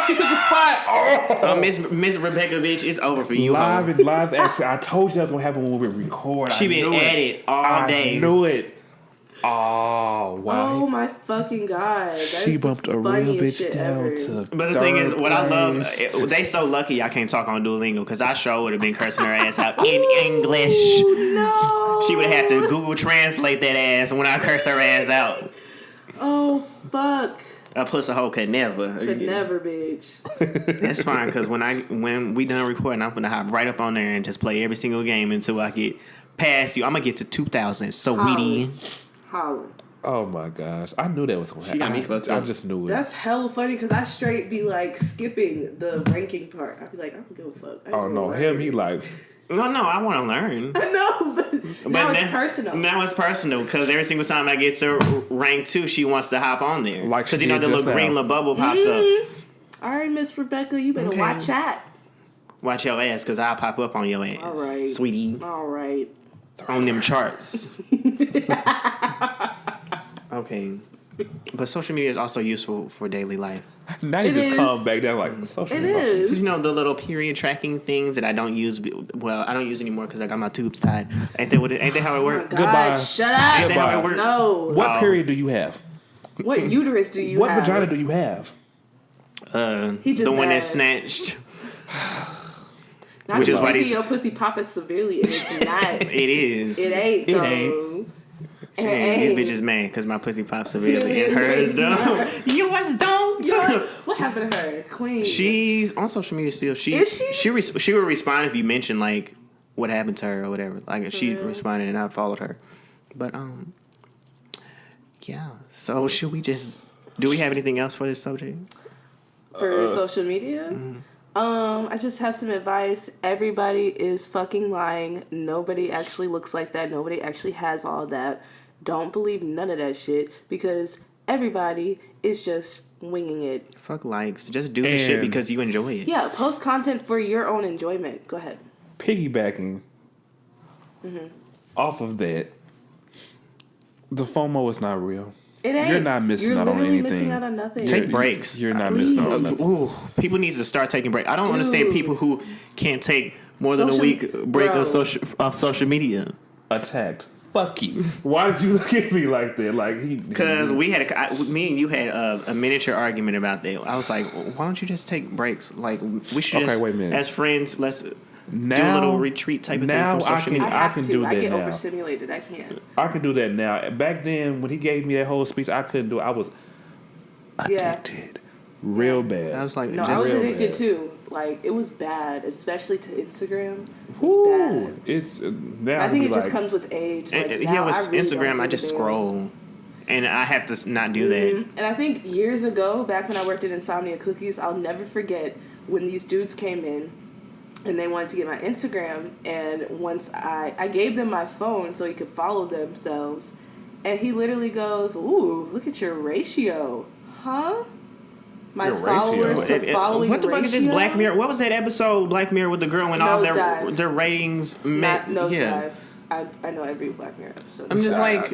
She took a spot. Miss Rebecca bitch, it's over for you. Live action. I told you that was gonna happen when we record. She been at it all day. I knew it. Oh wow. Oh my fucking god. She bumped a real bitch down to. But the thing is, what I love, they so lucky I can't talk on Duolingo because I sure would have been cursing her ass out in English. No. She would have had to Google Translate that ass when I curse her ass out. Oh fuck. A pussy hoe could never. Could never, bitch. That's fine, because when we done recording, I'm gonna hop right up on there and just play every single game until I get past you. I'm gonna get to 2,000. So witty. Holland. Oh my gosh. I knew that was gonna happen. She got me fucked up. I just knew it. That's hella funny because I straight be like skipping the ranking part. I'd be like, I don't give a fuck. Oh no, him, he like. No, I want to learn. I know, but now it's personal. Now it's personal because every single time I get to rank 2, she wants to hop on there. Like, because you know the little green little bubble pops up. All right, Miss Rebecca, you better watch that. Watch your ass, because I'll pop up on your ass. All right, sweetie. All right. On them charts. Okay. But social media is also useful for daily life. Now you just calm back down like social media. It is. You know the little period tracking things that I don't use. Well, I don't use anymore because I got my tubes tied. Ain't that how it works? Oh Goodbye. Shut up. Ain't that how it works? No. What period do you have? What uterus do you have? What vagina do you have? The one that snatched. Not which is why your pussy popping severely, and it's not. It is. It ain't though. It ain't. These bitches mad because my pussy pops severely and hers don't. Yours don't. What happened to her, Queen? She's on social media still. Is she? She would respond if you mentioned like what happened to her or whatever. Like she responded and I followed her. But yeah. So should we just? Do we have anything else for this subject? For social media? Mm-hmm. I just have some advice. Everybody is fucking lying. Nobody actually looks like that. Nobody actually has all that. Don't believe none of that shit because everybody is just winging it. Fuck likes. Just do the shit because you enjoy it. Yeah, post content for your own enjoyment. Go ahead. Piggybacking off of that, the FOMO is not real. It ain't. You're not missing out on anything. You're missing out on nothing. Take breaks. You're not missing out on nothing. Ooh, people need to start taking breaks. I don't understand people who can't take more than a week break off social media. Attacked. Fuck you. Why did you look at me like that? Like because me and you had a miniature argument about that. I was like, why don't you just take breaks? Like we should wait a minute. As friends, let's do a little retreat type of thing from social media. I can do that I get now. overstimulated. I can't. I can do that now. Back then, when he gave me that whole speech, I couldn't do it. I was addicted. Real bad. I was like, I was addicted too. Like it was bad, especially to Instagram. It was bad. It's now I think it just comes with age. Like, with Instagram, I just scroll, and I have to not do that. And I think years ago, back when I worked at Insomnia Cookies, I'll never forget when these dudes came in, and they wanted to get my Instagram. And once I gave them my phone so he could follow themselves, and he literally goes, "Ooh, look at your ratio, huh?" My followers to following what the fuck is this Black Mirror? What was that episode Black Mirror with the girl when all their ratings Nosedive. I know every Black Mirror episode. I'm just like,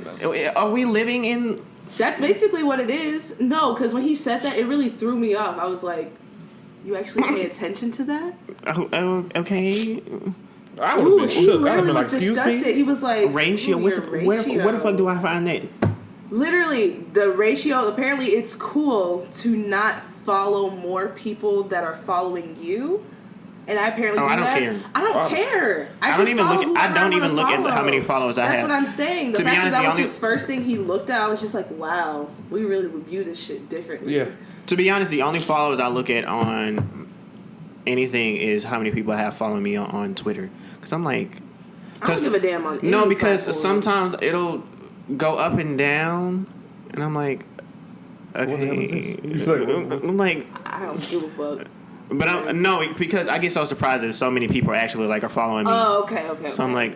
are we living in That's basically what it is. No, because when he said that, it really threw me off. I was like, you actually pay attention to that? Oh, okay. I would have been He shook. I would have literally been like, looked excuse disgusted. me? He was like, Ratio? "Ooh, Where your the fuck do I find that? Literally, the ratio, apparently it's cool to not follow more people that are following you. And I apparently do I don't that. care. I don't care. I don't even look. I don't even look at how many followers I have. That's what I'm saying. The To be fact honest, that the was only- his first thing he looked at, I was just like, wow, we really view this shit differently. Yeah. To be honest, the only followers I look at on anything is how many people I have following me on Twitter. Because I'm like, I don't give a damn on any no, because platform. sometimes it'll go up and down, and I'm like, okay, What the hell is this? I'm like, I don't give a fuck. but I'm no, because I get so surprised that so many people actually like are following me. Oh, okay. So I'm like,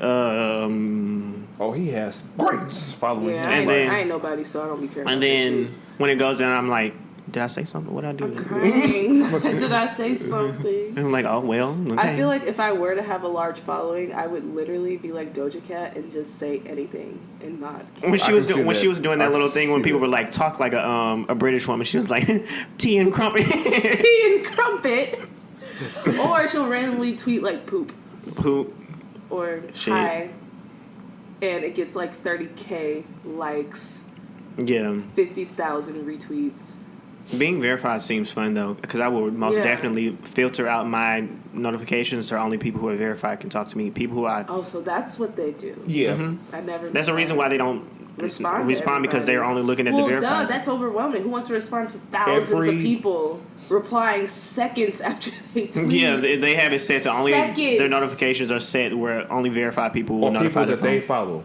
Oh, he has greats following Yeah, him. I ain't, then- I ain't nobody, so I don't be caring and about that shit. then when it goes down, I'm like, did I say something? What I do? Crying. Did I say something? And I'm like, oh well. Okay. I feel like if I were to have a large following, I would literally be like Doja Cat and just say anything and not care. when I she was can see when that. she was doing I that little can thing when see people that. were like talk like a British woman, she was like tea and crumpet, Tea and crumpet. Or she'll randomly tweet like poop poop. or Shit. hi. And it gets like 30K likes, Yeah, 50,000 retweets. being verified seems fun though, because I will most Yeah. definitely filter out my notifications so only people who are verified can talk to me. People who I Oh, so that's what they do. Yeah. I never. that's the knew reason that. why they don't Respond because they're only looking at well, the verified. that's overwhelming. Who wants to respond to thousands of Every- people replying seconds after they tweet? Yeah, they have it set to only Seconds. their notifications are set where only verified people will Or notify people their that they phone. follow.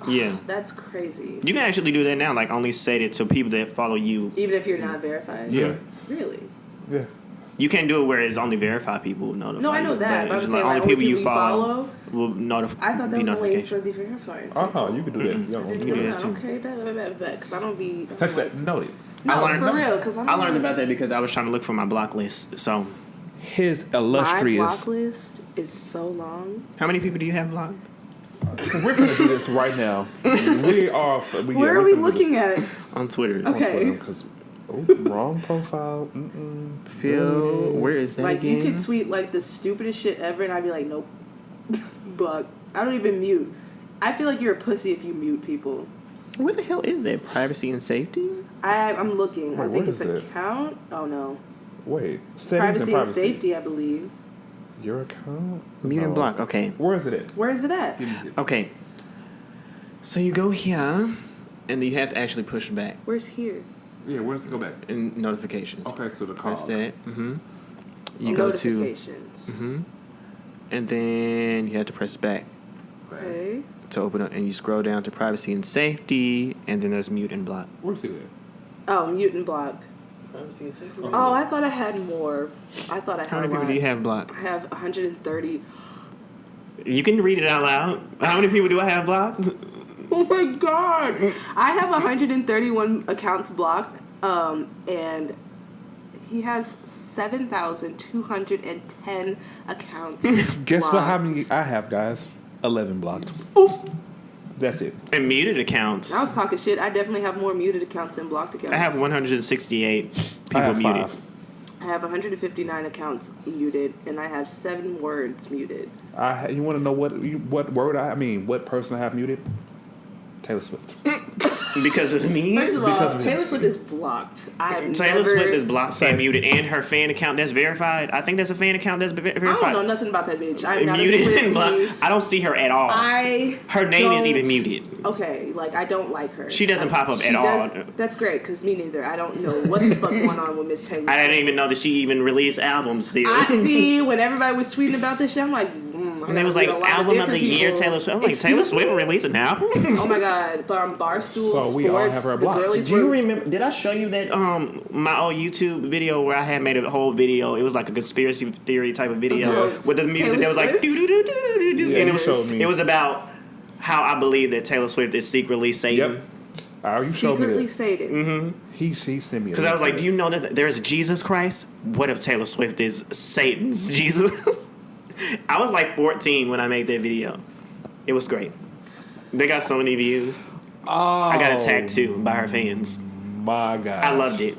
Yeah, That's crazy. you can actually do that now. Like only set it to people that follow you. Even if you're not verified. Yeah. Really? Yeah. You can't do it where it's only verified people will notify. No, I know you, that. But I'm it's saying like, only people you follow. will notify. I thought that was only for the verified. Uh-huh, you can do that. You don't You do can do that. that too. Okay, bet. Because I don't be. Touch that. Noted. No, I learned- for real. Because I learned about that because I was trying to look for my block list. So, His My illustrious. block list is so long. how many people do you have blocked? We're going to do this right now. We are. Where are we looking at? On Twitter. Okay. Because wrong profile. Phil, where is that Like, again? you could tweet, like, the stupidest shit ever, and I'd be like, nope. Block. I don't even mute. I feel like you're a pussy if you mute people. What the hell is that? Privacy and safety? I'm looking. Wait, I think what it's is that? account. Oh, no. Wait. Settings Privacy and safety, I believe. Your account? Mute and No. block. Okay. Where is it at? Where is it at? Give me it. Okay. So you go here, and then you have to actually push back Where's here? Yeah, where's it go back? in notifications. Okay, so the Press call. that. You go to, Notifications. and then you have to press back Okay. to open up, and you scroll down to privacy and safety, and then there's mute and block. Where's it at? Oh, mute and block. Privacy and safety. Oh, I thought I had more. I thought I had How many a people lot. do you have blocked? I have 130. You can read it out loud. How many people do I have blocked? Oh my god! I have 131 accounts blocked, and he has 7,210 accounts. Guess what? How blocked. many I have, guys? 11 blocked. That's it. And muted accounts. I was talking shit. I definitely have more muted accounts than blocked accounts. I have 168 people I have muted. 5. I have 159 accounts muted, and I have 7 words muted. You want to know what word I mean? What person I have muted? Taylor Swift. Because of me? First of Because all, of Taylor Swift is blocked. I have Taylor never, Swift is blocked Same. and muted, and her fan account that's verified. I think that's a fan account that's verified. I don't know nothing about that bitch. I'm not Muted a and blocked. Swiftie. I don't see her at all. Her name is even muted. Okay, like I don't like her. She doesn't pop up She at all. That's great, because me neither. I don't know what the fuck going on with Miss Taylor. I didn't even know that she even released albums still. I see when everybody was tweeting about this shit. I'm like, And it was like album of the year, Taylor Swift. I'm like, Taylor Swift released an album? Oh my god! But on Barstool So we all Sports, have her the blocked. girlies Do you were. remember? Did I show you that my old YouTube video where I had made a whole video? It was like a conspiracy theory type of video Yes. with the music Taylor that was like Swift? do do do do do. Yeah, And you it showed me. was about how I believe that Taylor Swift is secretly Satan. Yep. You showed me Secretly that. Satan. He sent me. Because I was like, do you know that there's Jesus Christ? What if Taylor Swift is Satan's Jesus? I was like 14 when I made that video. It was great. They got so many views. I got attacked too by her fans. My God. I loved it.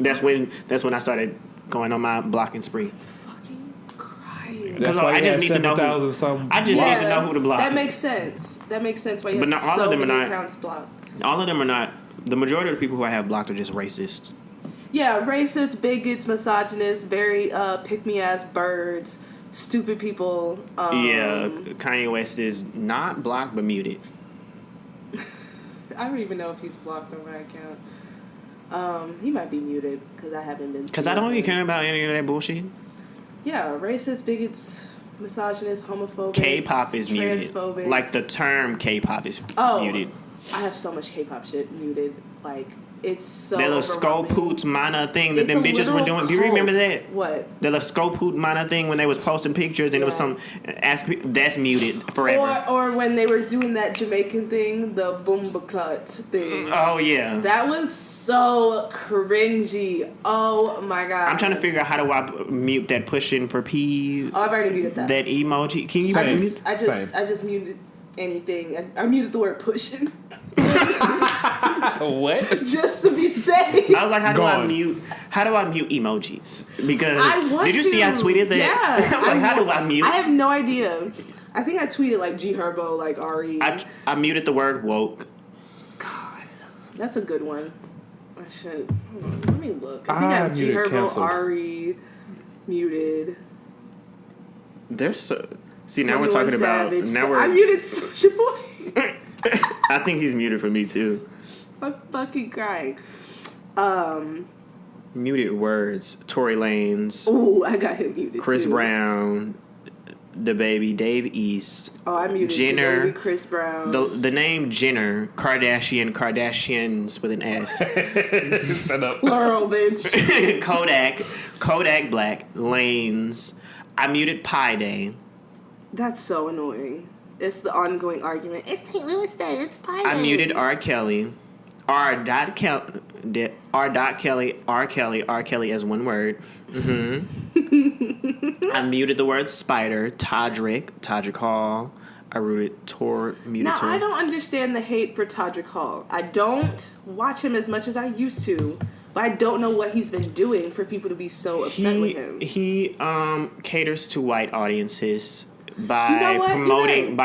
That's when I started going on my blocking spree. Fucking crying. That's why I just need to know who. Some I just need to know who to block. That makes sense. Why you But have not all so of them are many not- accounts blocked. All of them are not. The majority of the people who I have blocked are just racists. Yeah, racist, bigots, misogynists, very pick-me-ass birds, stupid people. Yeah, Kanye West is not blocked but muted. I don't even know if he's blocked on my account. He might be muted because I haven't been. Because I don't even care about any of that bullshit. Yeah, racist, bigots, misogynist, homophobic. K-pop is muted. Like the term K-pop is muted. I have so much K-pop shit muted. Like, it's so That little skull overwhelming. poots mana thing that It's them a bitches were literal doing. Do you remember cult. that? What? The little skull poot mana thing when they was posting pictures and it was some that's muted forever. Or when they were doing that Jamaican thing, the Boombaclut thing. Oh yeah. That was so cringy. Oh my god. I'm trying to figure out how do I mute that pushing for P. Oh, I've already muted that. That emoji. Can you Same. mute? I just muted anything. I muted the word pushing. What? Just to be safe. I was like, how do Gone. I mute emojis? Because I want did you see I tweeted that? Yeah. I was like, how do I mute? I have no idea. I think I tweeted like G Herbo, like Ari. I muted the word woke. God, that's a good one. I should. Hold on, let me look. I think I have G muted Herbo, canceled. Ari muted. There's so. See, now we're 21 talking about. Savage. Now So we're. I muted Soulja Boy. I think he's muted for me too. I'm fucking crying. Muted words. Tory Lanez, Ooh, I got him muted. Chris too. Brown, the baby Dave East. Oh, I muted Jenner. the baby Chris Brown. The name Jenner, Kardashians with an S. Shut up. Plural, bitch. Kodak Black, Lanes. I muted Pi Day. That's so annoying. It's the ongoing argument. It's St. Louis Day. It's Pi Day. I muted R. Kelly. R. Kelly as one word. Mm-hmm. I muted the word spider. Todrick Hall. I muted Tor. Now, I don't understand the hate for Todrick Hall. I don't watch him as much as I used to, but I don't know what he's been doing for people to be so upset with him. He caters to white audiences by You know what?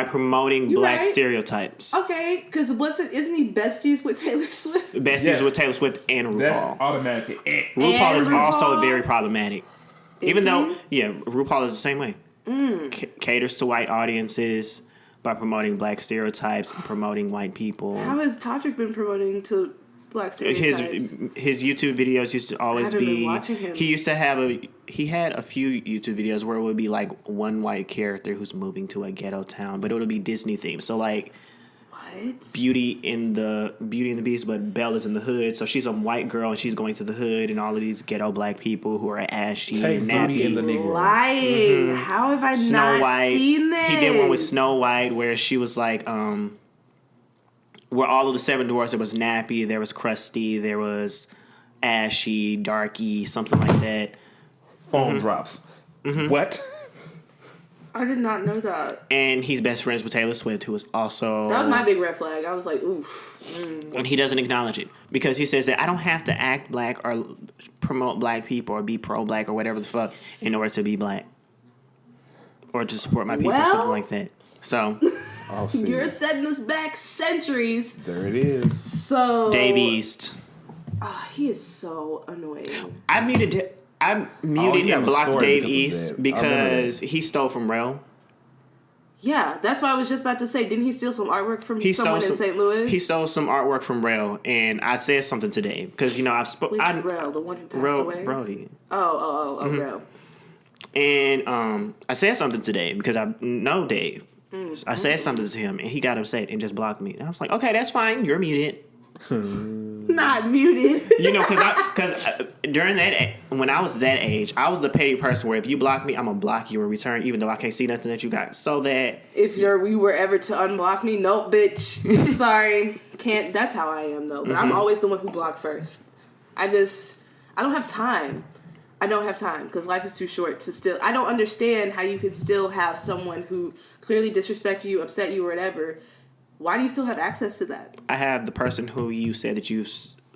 promoting You're black right. stereotypes. Okay, because isn't he besties with Taylor Swift? Besties Yes. with Taylor Swift and RuPaul. That's automatic. RuPaul is RuPaul? also very problematic. Even he? though, RuPaul is the same way. Caters to white audiences by promoting black stereotypes and promoting white people. How has Todrick been promoting to black stereotypes? His YouTube videos used to always haven't been be. watching him. He used to have he had a few YouTube videos where it would be like one white character who's moving to a ghetto town, but it would be Disney themed. So like What? Beauty and the Beast, but Bella's in the hood, so she's a white girl and she's going to the hood, and all of these ghetto black people who are ashy Take and Beauty nappy. and the Negro. Lying. How have I Snow not White. seen this? He did one with Snow White where she was like, where all of the seven dwarfs, there was Nappy, there was Krusty, there was Ashy, Darky, something like that. Phone drops. What? I did not know that. And he's best friends with Taylor Swift, who is also... That was my big red flag. I was like, oof. And he doesn't acknowledge it. Because he says that I don't have to act black or promote black people or be pro-black or whatever the fuck in order to be black. Or to support my people or something like that. So... I'll see. You're setting us back centuries. There it is. So... Dave East. Oh, he is so annoying. I muted you and have a blocked story Dave because of East that. I remember because he stole from Rel. Yeah, that's what I was just about to say. Didn't he steal some artwork from someone in St. Louis? He stole some artwork from Rel, and I said something today because I've spoken. Which Rel? The one who passed away? Brody. Oh, Rel. And I said something today because I know Dave. I said something to him, and he got upset and just blocked me. And I was like, okay, that's fine. You're muted. Not muted. Because during that, when I was that age, I was the petty person where if you block me, I'm gonna block you in return, even though I can't see nothing that you got. So that If we were ever to unblock me, nope, bitch. I'm sorry. Can't. That's how I am, though. But I'm always the one who blocked first. I don't have time. I don't have time because life is too short to still... I don't understand how you can still have someone who clearly disrespected you, upset you, or whatever, Why do you still have access to that? I have the person who you said that the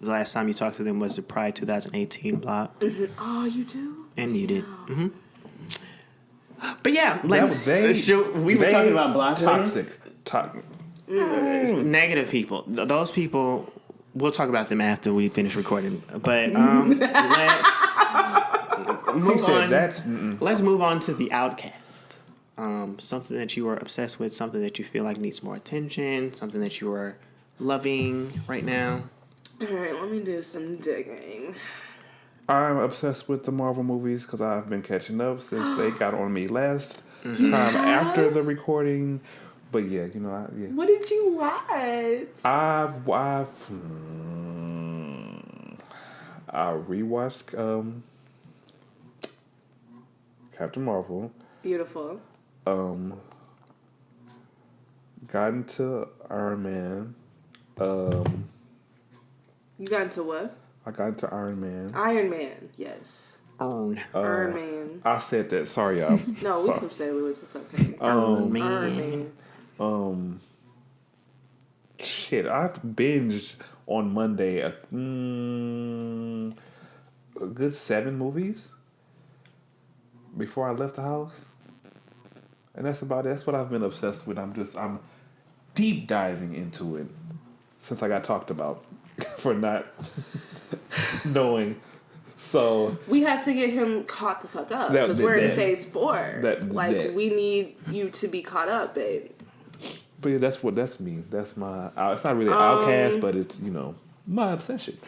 last time you talked to them was the Pride 2018 block. Mm-hmm. Oh, you do? And you did. Mm-hmm. But yeah, we were talking about block toxic. Negative people. Those people, we'll talk about them after we finish recording. But let's move on to the Outcast. Something that you are obsessed with, something that you feel like needs more attention, something that you are loving right now. All right, let me do some digging. I'm obsessed with the Marvel movies because I've been catching up since they got on me last time after the recording. But yeah, What did you watch? I rewatched Captain Marvel. Beautiful. Got into Iron Man. You got into what? I got into Iron Man. Iron Man, yes. Iron Man. I said that. Sorry, y'all. No, we can say Lewis. It's okay. Iron Man. Shit, I binged on Monday a good 7 movies before I left the house. And that's about it. That's what I've been obsessed with. I'm deep diving into it since I got talked about for not knowing. So we have to get him caught the fuck up because we're in phase 4. We need you to be caught up, babe. But yeah, that's me. That's my. It's not really Outcast, but it's my obsession.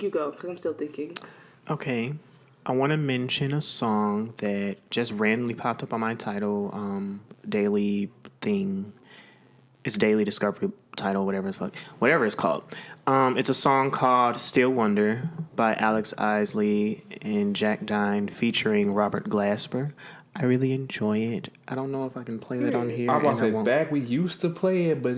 You go, because I'm still thinking. Okay, I want to mention a song that just randomly popped up on my title daily thing. It's daily discovery title, whatever it's called. It's a song called "Still Wonder" by Alex Isley and Jack Dine featuring Robert Glasper. I really enjoy it. I don't know if I can play that on here. I was about to say, back we used to play it, but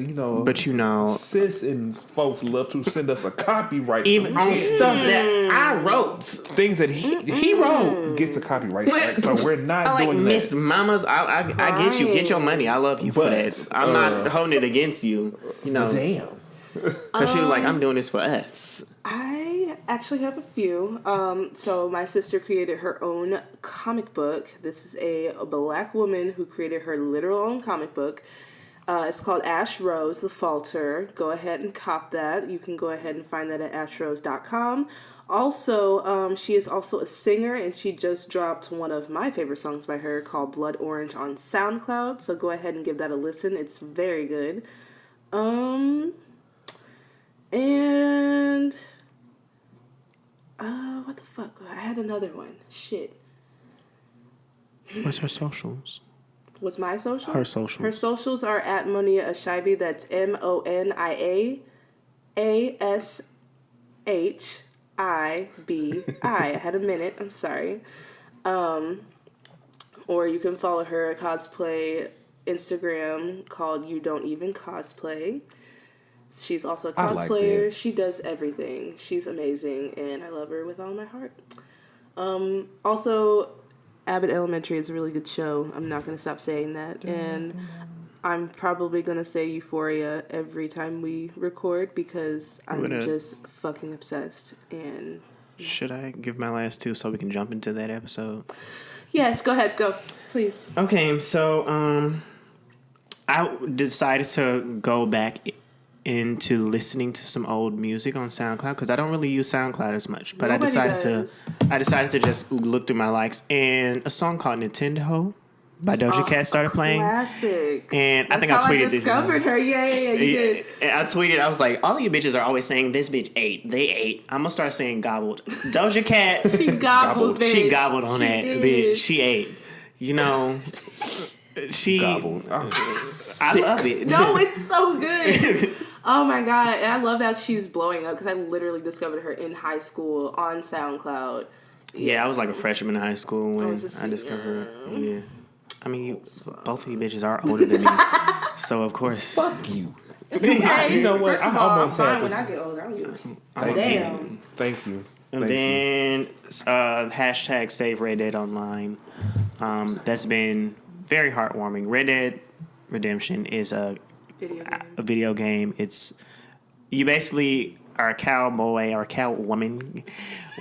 sis and folks love to send us a copyright. Even on stuff that I wrote. Things that he wrote gets a copyright strike, so we're not doing that. Miss Mamas, I get you. Get your money. I love you for that. I'm not holding it against you. Damn. Because she was like, I'm doing this for us. I actually have a few. So my sister created her own comic book. This is a black woman who created her literal own comic book. It's called Ash Rose, The Falter. Go ahead and cop that. You can go ahead and find that at ashrose.com. Also, she is also a singer, and she just dropped one of my favorite songs by her called Blood Orange on SoundCloud. So go ahead and give that a listen. It's very good. And what the fuck? I had another one. Shit. What's her socials? What's my social? Her socials. Her socials are at Monia Ashaibi. That's MoniaAShibi. I had a minute. I'm sorry. Or you can follow her cosplay Instagram called You Don't Even Cosplay. She's also a cosplayer. She does everything. She's amazing, and I love her with all my heart. Also, Abbott Elementary is a really good show. I'm not going to stop saying that. And I'm probably going to say Euphoria every time we record because I'm just fucking obsessed. And should I give my last 2 so we can jump into that episode? Yes, go ahead. Go, please. Okay, so I decided to go back into listening to some old music on SoundCloud because I don't really use SoundCloud as much. But I decided to just look through my likes, and a song called Nintendo by Doja Cat started playing. Classic. And I think I tweeted this. I discovered her. Yeah, you did. And I tweeted, I was like, all of you bitches are always saying this bitch ate. They ate. I'm gonna start saying gobbled. Doja Cat. She gobbled. She gobbled on that bitch. She ate. She gobbled. I love it. No, it's so good. Oh my God. And I love that she's blowing up because I literally discovered her in high school on SoundCloud. Yeah, I was like a freshman in high school when I discovered her. Yeah. I mean, both of you bitches are older than me. So, of course. Fuck you. Okay. You know what? First of all, I'm fine when I get older. Thank you. And then hashtag Save Red Dead Online. That's been very heartwarming. Red Dead Redemption is a Video game. video game. You basically are a cowboy or a cow woman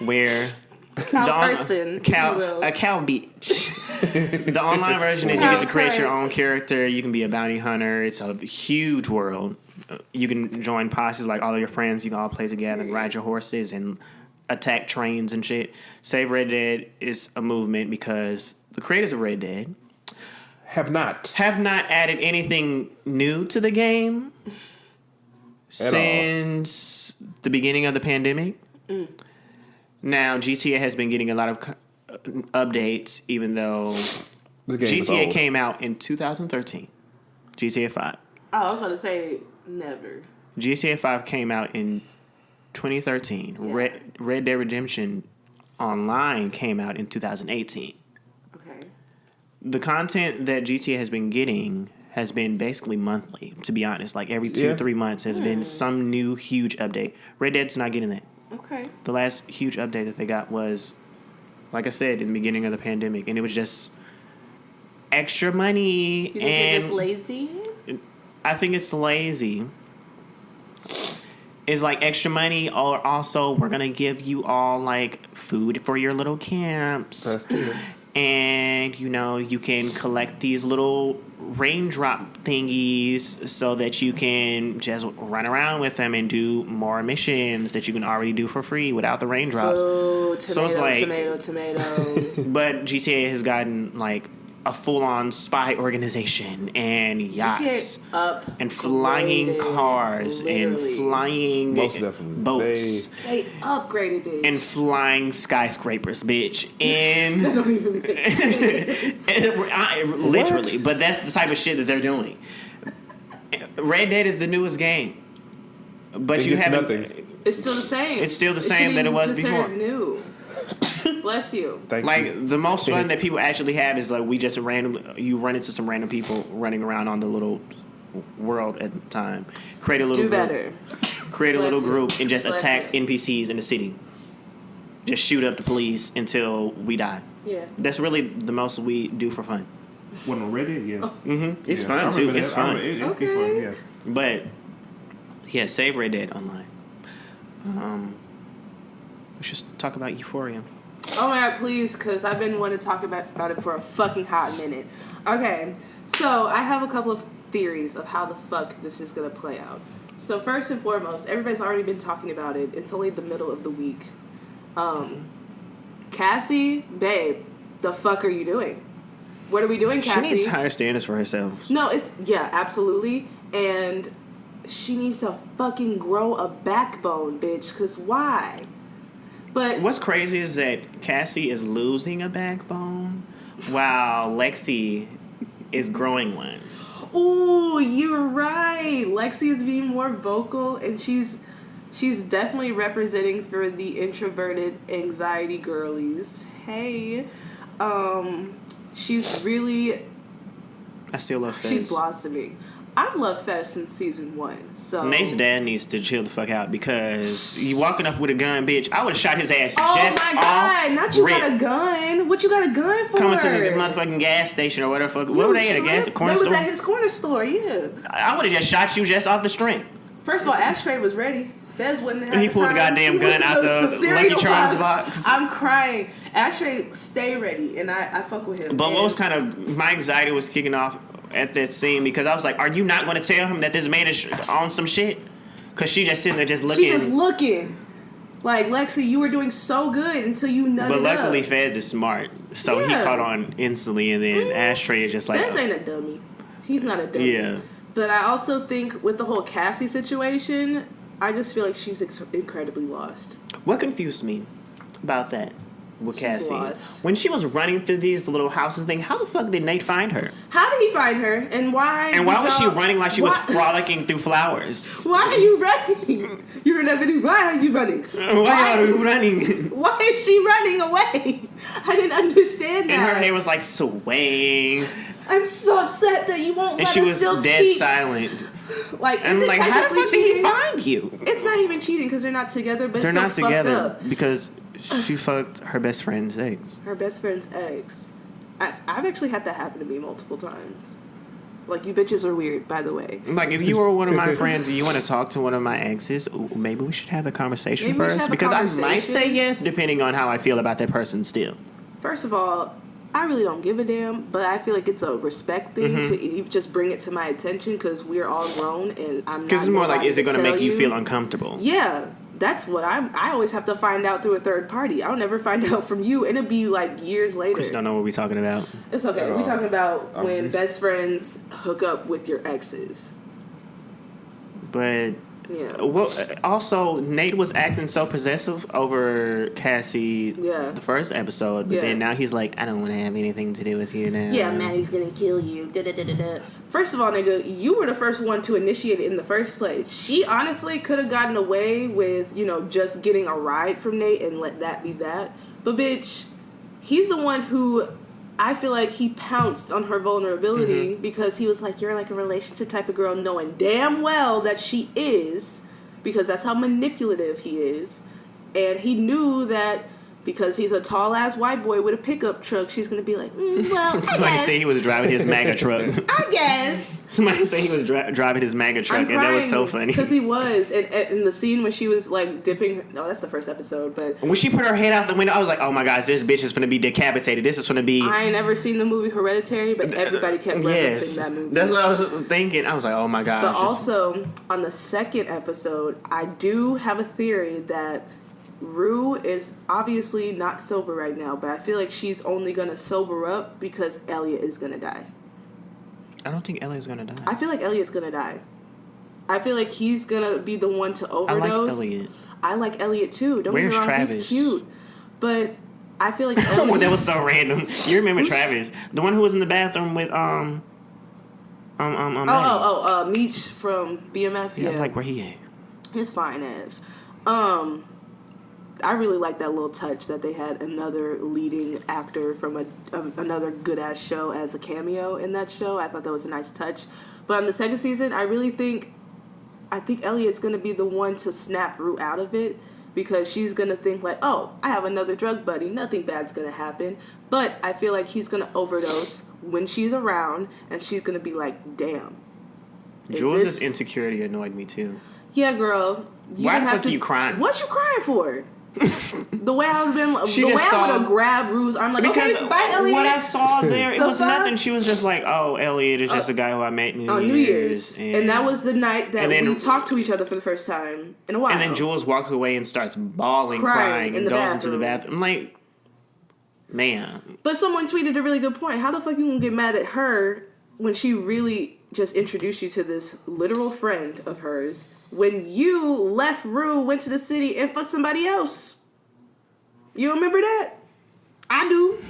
where Person, if you will. a cow bitch. The online version is you get to create your own character. You can be a bounty hunter. It's a huge world. You can join posses like all of your friends. You can all play together and ride your horses and attack trains and shit. Save Red Dead is a movement because the creators of Red Dead have not added anything new to the game since the beginning of the pandemic. Now, GTA has been getting a lot of updates, even though the game GTA came out in 2013. GTA 5. Oh, I was about to say never. GTA 5 came out in 2013. Yeah. Red Dead Redemption Online came out in 2018. Okay. The content that GTA has been getting has been basically monthly, to be honest. Like every 2 or 3 months has been some new huge update. Red Dead's not getting that. Okay. The last huge update that they got was, like I said, in the beginning of the pandemic, and it was just extra money. You think they're just lazy? I think it's lazy. It's like extra money, or also we're gonna give you all like food for your little camps. That's true. And you can collect these little raindrop thingies so that you can just run around with them and do more missions that you can already do for free without the raindrops. Oh, So it's like- tomato. But GTA has gotten like a full-on spy organization and yachts up and flying cars and literally. flying Most definitely. boats They upgraded it. and flying skyscrapers, bitch. And I don't even think. literally, but that's the type of shit that they're doing. Red Dead is the newest game, but It you gets haven't. nothing. It's still the same. It's still the shouldn't same that it even was be considered before. New. Bless you. Thank you. Like the most fun that people actually have is like you run into some random people running around on the little world at the time. Create a little Do group. better. Create a Bless little you. group and just Bless attack you. NPCs in the city. Just shoot up the police until we die. Yeah. That's really the most we do for fun. When I'm ready, yeah. Mm-hmm. It's Yeah, I fun too. remember It's that. fun. It'd be Okay. fun, yeah. But yeah, save Red Dead Online. We should talk about Euphoria. Oh my god, please, because I've been wanting to talk about it for a fucking hot minute. Okay, so I have a couple of theories of how the fuck this is going to play out. So first and foremost, everybody's already been talking about it. It's only the middle of the week. Cassie, babe, the fuck are you doing? What are we doing, Cassie? She needs higher standards for herself. No, yeah, absolutely. And she needs to fucking grow a backbone, bitch, because why? But What's crazy is that Cassie is losing a backbone while Lexi is growing one. ooh, you're right. Lexi is being more vocal, and she's definitely representing for the introverted anxiety girlies. Hey, she's really I still love Fez. she's blossoming. I've loved Fez since season 1. So Nate's dad needs to chill the fuck out because you walking up with a gun, bitch. I would have shot his ass oh just my god! off Not you rip. got a gun. What you got a gun for? Coming to the motherfucking gas station or whatever. Where were they at? A gas corner That was store? at his corner store. Yeah. I would have just shot you just off the string. First of all, Ashtray was ready. Fez wouldn't have He the pulled the time. goddamn gun out the cereal Lucky Charms box. I'm crying. Ashtray, stay ready, and I fuck with him. But And what was kind of my anxiety was kicking off at that scene because I was like, are you not going to tell him that this man is on some shit? Because she just sitting there just looking. She just looking. Like, Lexi, you were doing so good until you nutted But luckily up. Fez is smart. So he Yeah. caught on instantly and then Ashtray is just like... Fez ain't a dummy. He's not a dummy. Yeah. But I also think with the whole Cassie situation, I just feel like she's incredibly lost. What confused me about that with Cassie? lost. When she was running through these little houses thing, how the fuck did Nate find her? How did he find her? And why? And why did was she y'all- running like she was why- frolicking through flowers? Why are you running? You're in a video. Why are you running? Why are you running? Why is she running away? I didn't understand that. And her hair was like swaying. I'm so upset that you won't And let she us was still dead cheat. silent. Like, And is I'm it like, how the technically fuck did he cheating? find you? It's not even cheating because they're not together, but They're it's so not fucked together up. because she fucked her best friend's ex. Her best friend's ex. I've actually had that happen to me multiple times. Like, you bitches are weird, by the way. Like, if you were one of my friends and you want to talk to one of my exes, maybe we should have the conversation first. Because I might say yes, depending on how I feel about that person still. First of all, I really don't give a damn, but I feel like it's a respect thing to just bring it to my attention because we're all grown and I'm not. Because it's more like, is it going to make you feel uncomfortable? Yeah. That's what I always have to find out through a third party. I'll never find out from you, and it'll be like years later. Chris don't know what we're talking about. It's okay. We're talking about when best friends hook up with your exes. But yeah. Well, also Nate was acting so possessive over Cassie the first episode, but then now he's like, I don't want to have anything to do with you now. Yeah, Maddie's gonna kill you. Da-da-da-da-da. First of all, nigga, you were the first one to initiate it in the first place. She honestly could have gotten away with, just getting a ride from Nate and let that be that. But bitch, he's the one who I feel like he pounced on her vulnerability because he was like, you're like a relationship type of girl, knowing damn well that she is, because that's how manipulative he is. And he knew that because he's a tall-ass white boy with a pickup truck, she's going to be like, well, Somebody say he was driving his MAGA truck. I guess. Somebody say he was driving his MAGA truck, and that was so funny. Because he was. And in the scene when she was, like, dipping... No, that's the first episode, but... When she put her head out the window, I was like, oh my gosh, this bitch is going to be decapitated. This is going to be... I ain't never seen the movie Hereditary, but everybody kept referencing that movie. That's what I was thinking. I was like, oh my gosh. But also, on the second episode, I do have a theory that... Rue is obviously not sober right now, but I feel like she's only going to sober up because Elliot is going to die. I don't think Elliot's going to die. I feel like Elliot's going to die. I feel like he's going to be the one to overdose. I like Elliot too. Don't get me wrong, Travis? He's cute. But I feel like Elliot... Well, that was so random. You remember Travis? The one who was in the bathroom with, Meech from BMF? Yeah, I'm like, where he at? His fine ass. I really like that little touch that they had another leading actor from another good-ass show as a cameo in that show. I thought that was a nice touch. But on the second season, I think Elliot's going to be the one to snap Rue out of it because she's going to think like, oh, I have another drug buddy. Nothing bad's going to happen. But I feel like he's going to overdose when she's around, and she's going to be like, damn. Jules' insecurity annoyed me, too. Yeah, girl. Why the fuck are you crying? What you crying for? The way I would have grabbed Rue's arm, like, because okay, bye, Elliot. What I saw there, it was nothing. She was just like, oh, Elliot is just a guy who I met on New Year's. And that was the night that we talked to each other for the first time in a while. And then Jules walks away and starts bawling, crying, and goes into the bathroom. I'm like, man. But someone tweeted a really good point. How the fuck you gonna get mad at her when she really just introduced you to this literal friend of hers when you left Rue, went to the city, and fucked somebody else? You remember that? I do.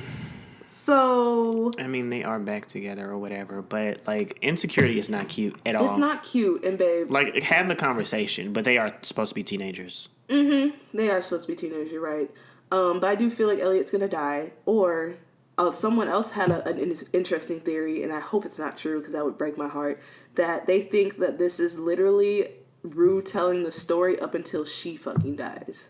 So... I mean, they are back together or whatever, but, like, insecurity is not cute at all. It's not cute, and babe... Like, have the conversation, but they are supposed to be teenagers. Mm-hmm. They are supposed to be teenagers, you're right. But I do feel like Elliot's gonna die, or... someone else had an interesting theory, and I hope it's not true, because that would break my heart, that they think that this is literally Rue telling the story up until she fucking dies.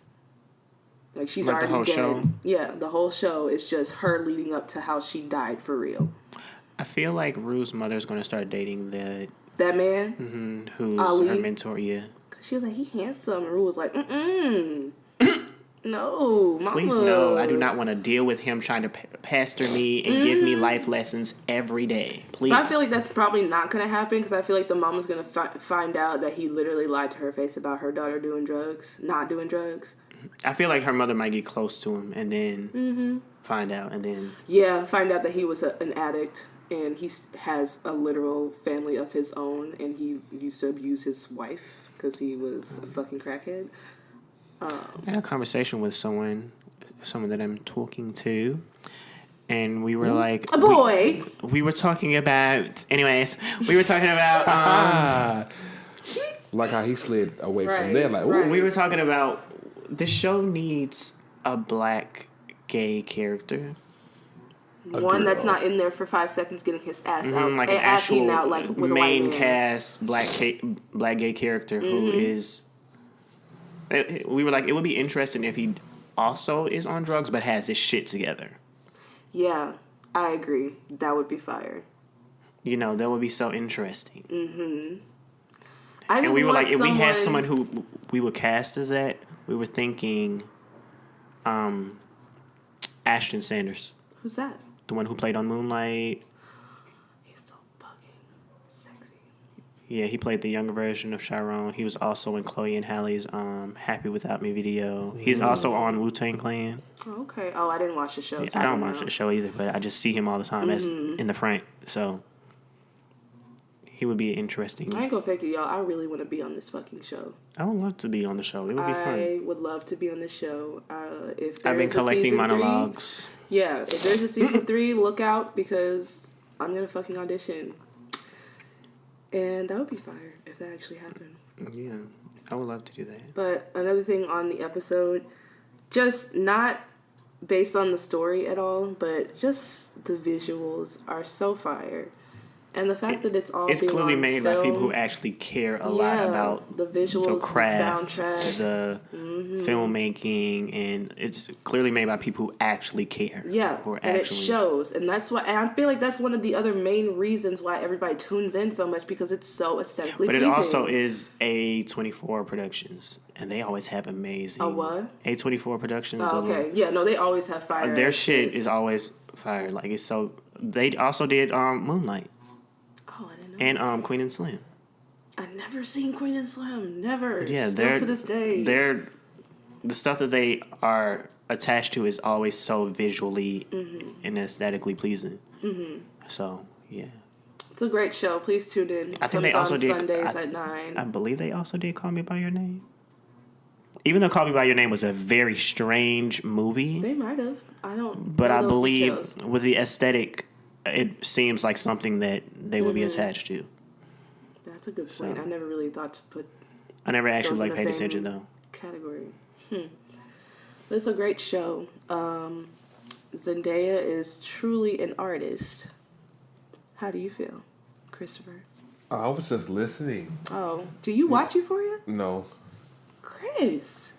Like, she's already the whole dead. show? Yeah, the whole show is just her leading up to how she died for real. I feel like Rue's mother's going to start dating that man? Mm-hmm, who's Ali? her mentor, yeah. Cause she was like, he handsome. And Rue was like, no, mama. Please no, I do not want to deal with him trying to pastor me and give me life lessons every day. Please. But I feel like that's probably not going to happen because I feel like the mama's going to find out that he literally lied to her face about her daughter not doing drugs. I feel like her mother might get close to him and then find out and then... Yeah, find out that he was an addict and he has a literal family of his own and he used to abuse his wife because he was a fucking crackhead. I had a conversation with someone that I'm talking to, and we were like... A boy! We were talking about... Anyways, we were talking about... like how he slid away from there. Like, right. We were talking about... The show needs a black gay character. One that's not in there for 5 seconds getting his ass out. Like an ass actual out, like, with main a white man. cast black gay character who is... We were like, it would be interesting if he also is on drugs but has his shit together. Yeah, I agree. That would be fire. that would be so interesting. Mm-hmm. And we were like, if we had someone who we would cast as that, we were thinking Ashton Sanders. Who's that? The one who played on Moonlight. He's so fucking sexy. Yeah, he played the younger version of Chiron. He was also in Chloe and Halle's Happy Without Me video. He's also on Wu-Tang Clan. Oh, okay. Oh, I didn't watch the show. So I don't watch the show either, but I just see him all the time as in the front. So he would be interesting. I ain't gonna fake it, y'all. I really want to be on this fucking show. I would love to be on the show. It would be fun. I would love to be on the show. If I've been collecting monologues. Yeah, if there's a season 3, look out because I'm gonna fucking audition. And that would be fire if that actually happened. Yeah, I would love to do that. But another thing on the episode, just not based on the story at all, but just the visuals are so fire. And the fact that it's clearly made film, by people who actually care a lot about the visuals, the craft, the soundtrack, the filmmaking, and it's clearly made by people who actually care. Yeah, and it shows, and that's why. And I feel like that's one of the other main reasons why everybody tunes in so much because it's so aesthetically pleasing. But it also is A24 Productions, and they always have amazing. A what? A24 Productions. Oh, okay, yeah, no, they always have fire. Their shit is always fire. Like it's so. They also did Moonlight. Oh, I didn't know. And Queen and Slim. I've never seen Queen and Slim. Never. Yeah, still to this day. The stuff that they are attached to is always so visually and aesthetically pleasing. Mm-hmm. So, yeah. It's a great show. Please tune in. I think they also did Sundays at 9. I believe they also did Call Me By Your Name. Even though Call Me By Your Name was a very strange movie. They might have. I don't. But I believe details. with the aesthetic, it seems like something that they would be attached to. That's a good point. I never really thought to put. I never actually paid attention though. Category. But it's a great show. Zendaya is truly an artist. How do you feel, Christopher? I was just listening. Oh, do you watch Euphoria? No. Chris.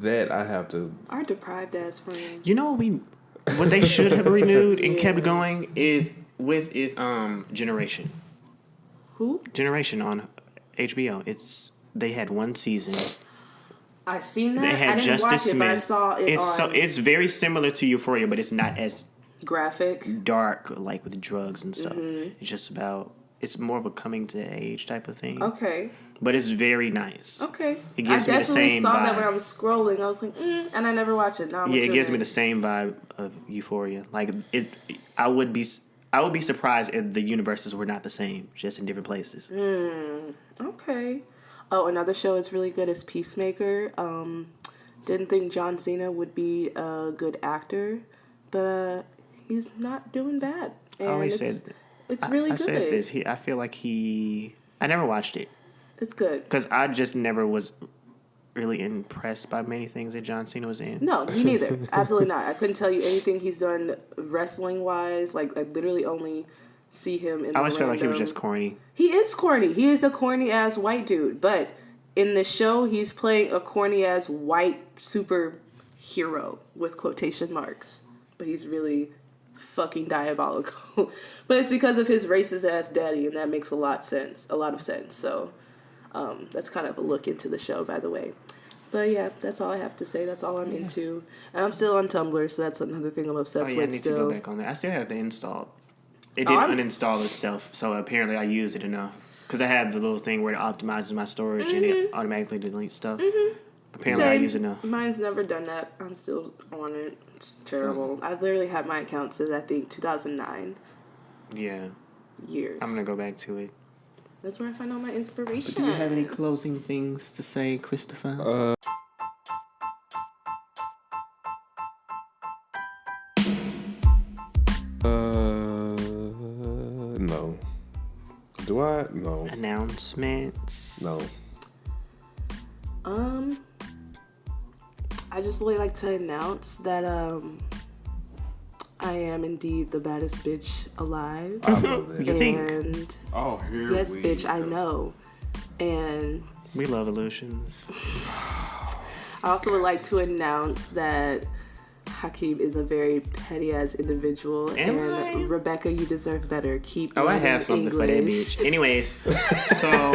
That I have to. Our deprived ass friend. You know what they should have renewed and kept going is Generation. Who? Generation on HBO. They had one season. I seen that. They had I didn't Justice watch it, Smith. but I saw it it's very similar to Euphoria, but it's not as graphic, dark, like with drugs and stuff. It's just it's more of a coming to age type of thing. Okay. But it's very nice. Okay. It gives me the same vibe. I definitely saw that when I was scrolling. I was like, and I never watched it. Now it gives me the same vibe of Euphoria. Like I would be surprised if the universes were not the same, just in different places. Okay. Oh, another show is really good is Peacemaker. Didn't think John Cena would be a good actor, but he's not doing bad. And I always said it's really good. I said this. I feel like I never watched it. It's good. Because I just never was really impressed by many things that John Cena was in. No, me neither. Absolutely not. I couldn't tell you anything he's done wrestling-wise. Like, I literally only see him in I always felt like he was just corny. He is corny. He is a corny-ass white dude. But in the show, he's playing a corny-ass white superhero with quotation marks. But he's really fucking diabolical. But it's because of his racist-ass daddy, and that makes a lot of sense. So... that's kind of a look into the show, by the way. But yeah, that's all I have to say. That's all I'm into. And I'm still on Tumblr, so that's another thing I'm obsessed with. I need to go back on that. I still have to install. It didn't uninstall itself, so apparently I use it enough. Because I have the little thing where it optimizes my storage and it automatically deletes stuff. Apparently I use it enough. Mine's never done that. I'm still on it. It's terrible. I've literally had my account since, I think, 2009. Yeah. Years. I'm going to go back to it. That's where I find all my inspiration. But do you have any closing things to say, Christopher? No. Do I? No. Announcements? No. I just really like to announce that I am indeed the baddest bitch alive. I know that. You think? And here yes, we bitch, go. I know. And we love illusions. I also would like to announce that Hakeem is a very petty ass individual, Am and I? Rebecca, you deserve better. Keep. Oh, I learning have something for that English. bitch. Anyways, so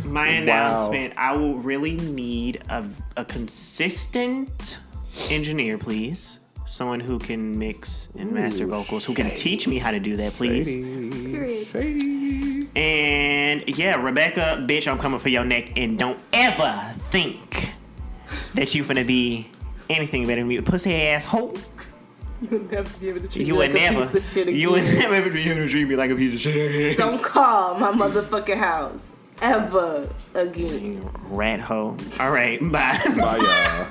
my announcement, I will really need a consistent engineer, please. Someone who can mix and master vocals, who can teach me how to do that, please. Period. Shady. And yeah, Rebecca, bitch, I'm coming for your neck, and don't ever think that you finna be anything better than me, pussy ass hoe. You would never be able to treat You me would like never. a piece of shit again. You would never be able to treat me like a piece of shit. Don't call my motherfucking house ever again. Rat hoe. All right, bye. Bye, y'all.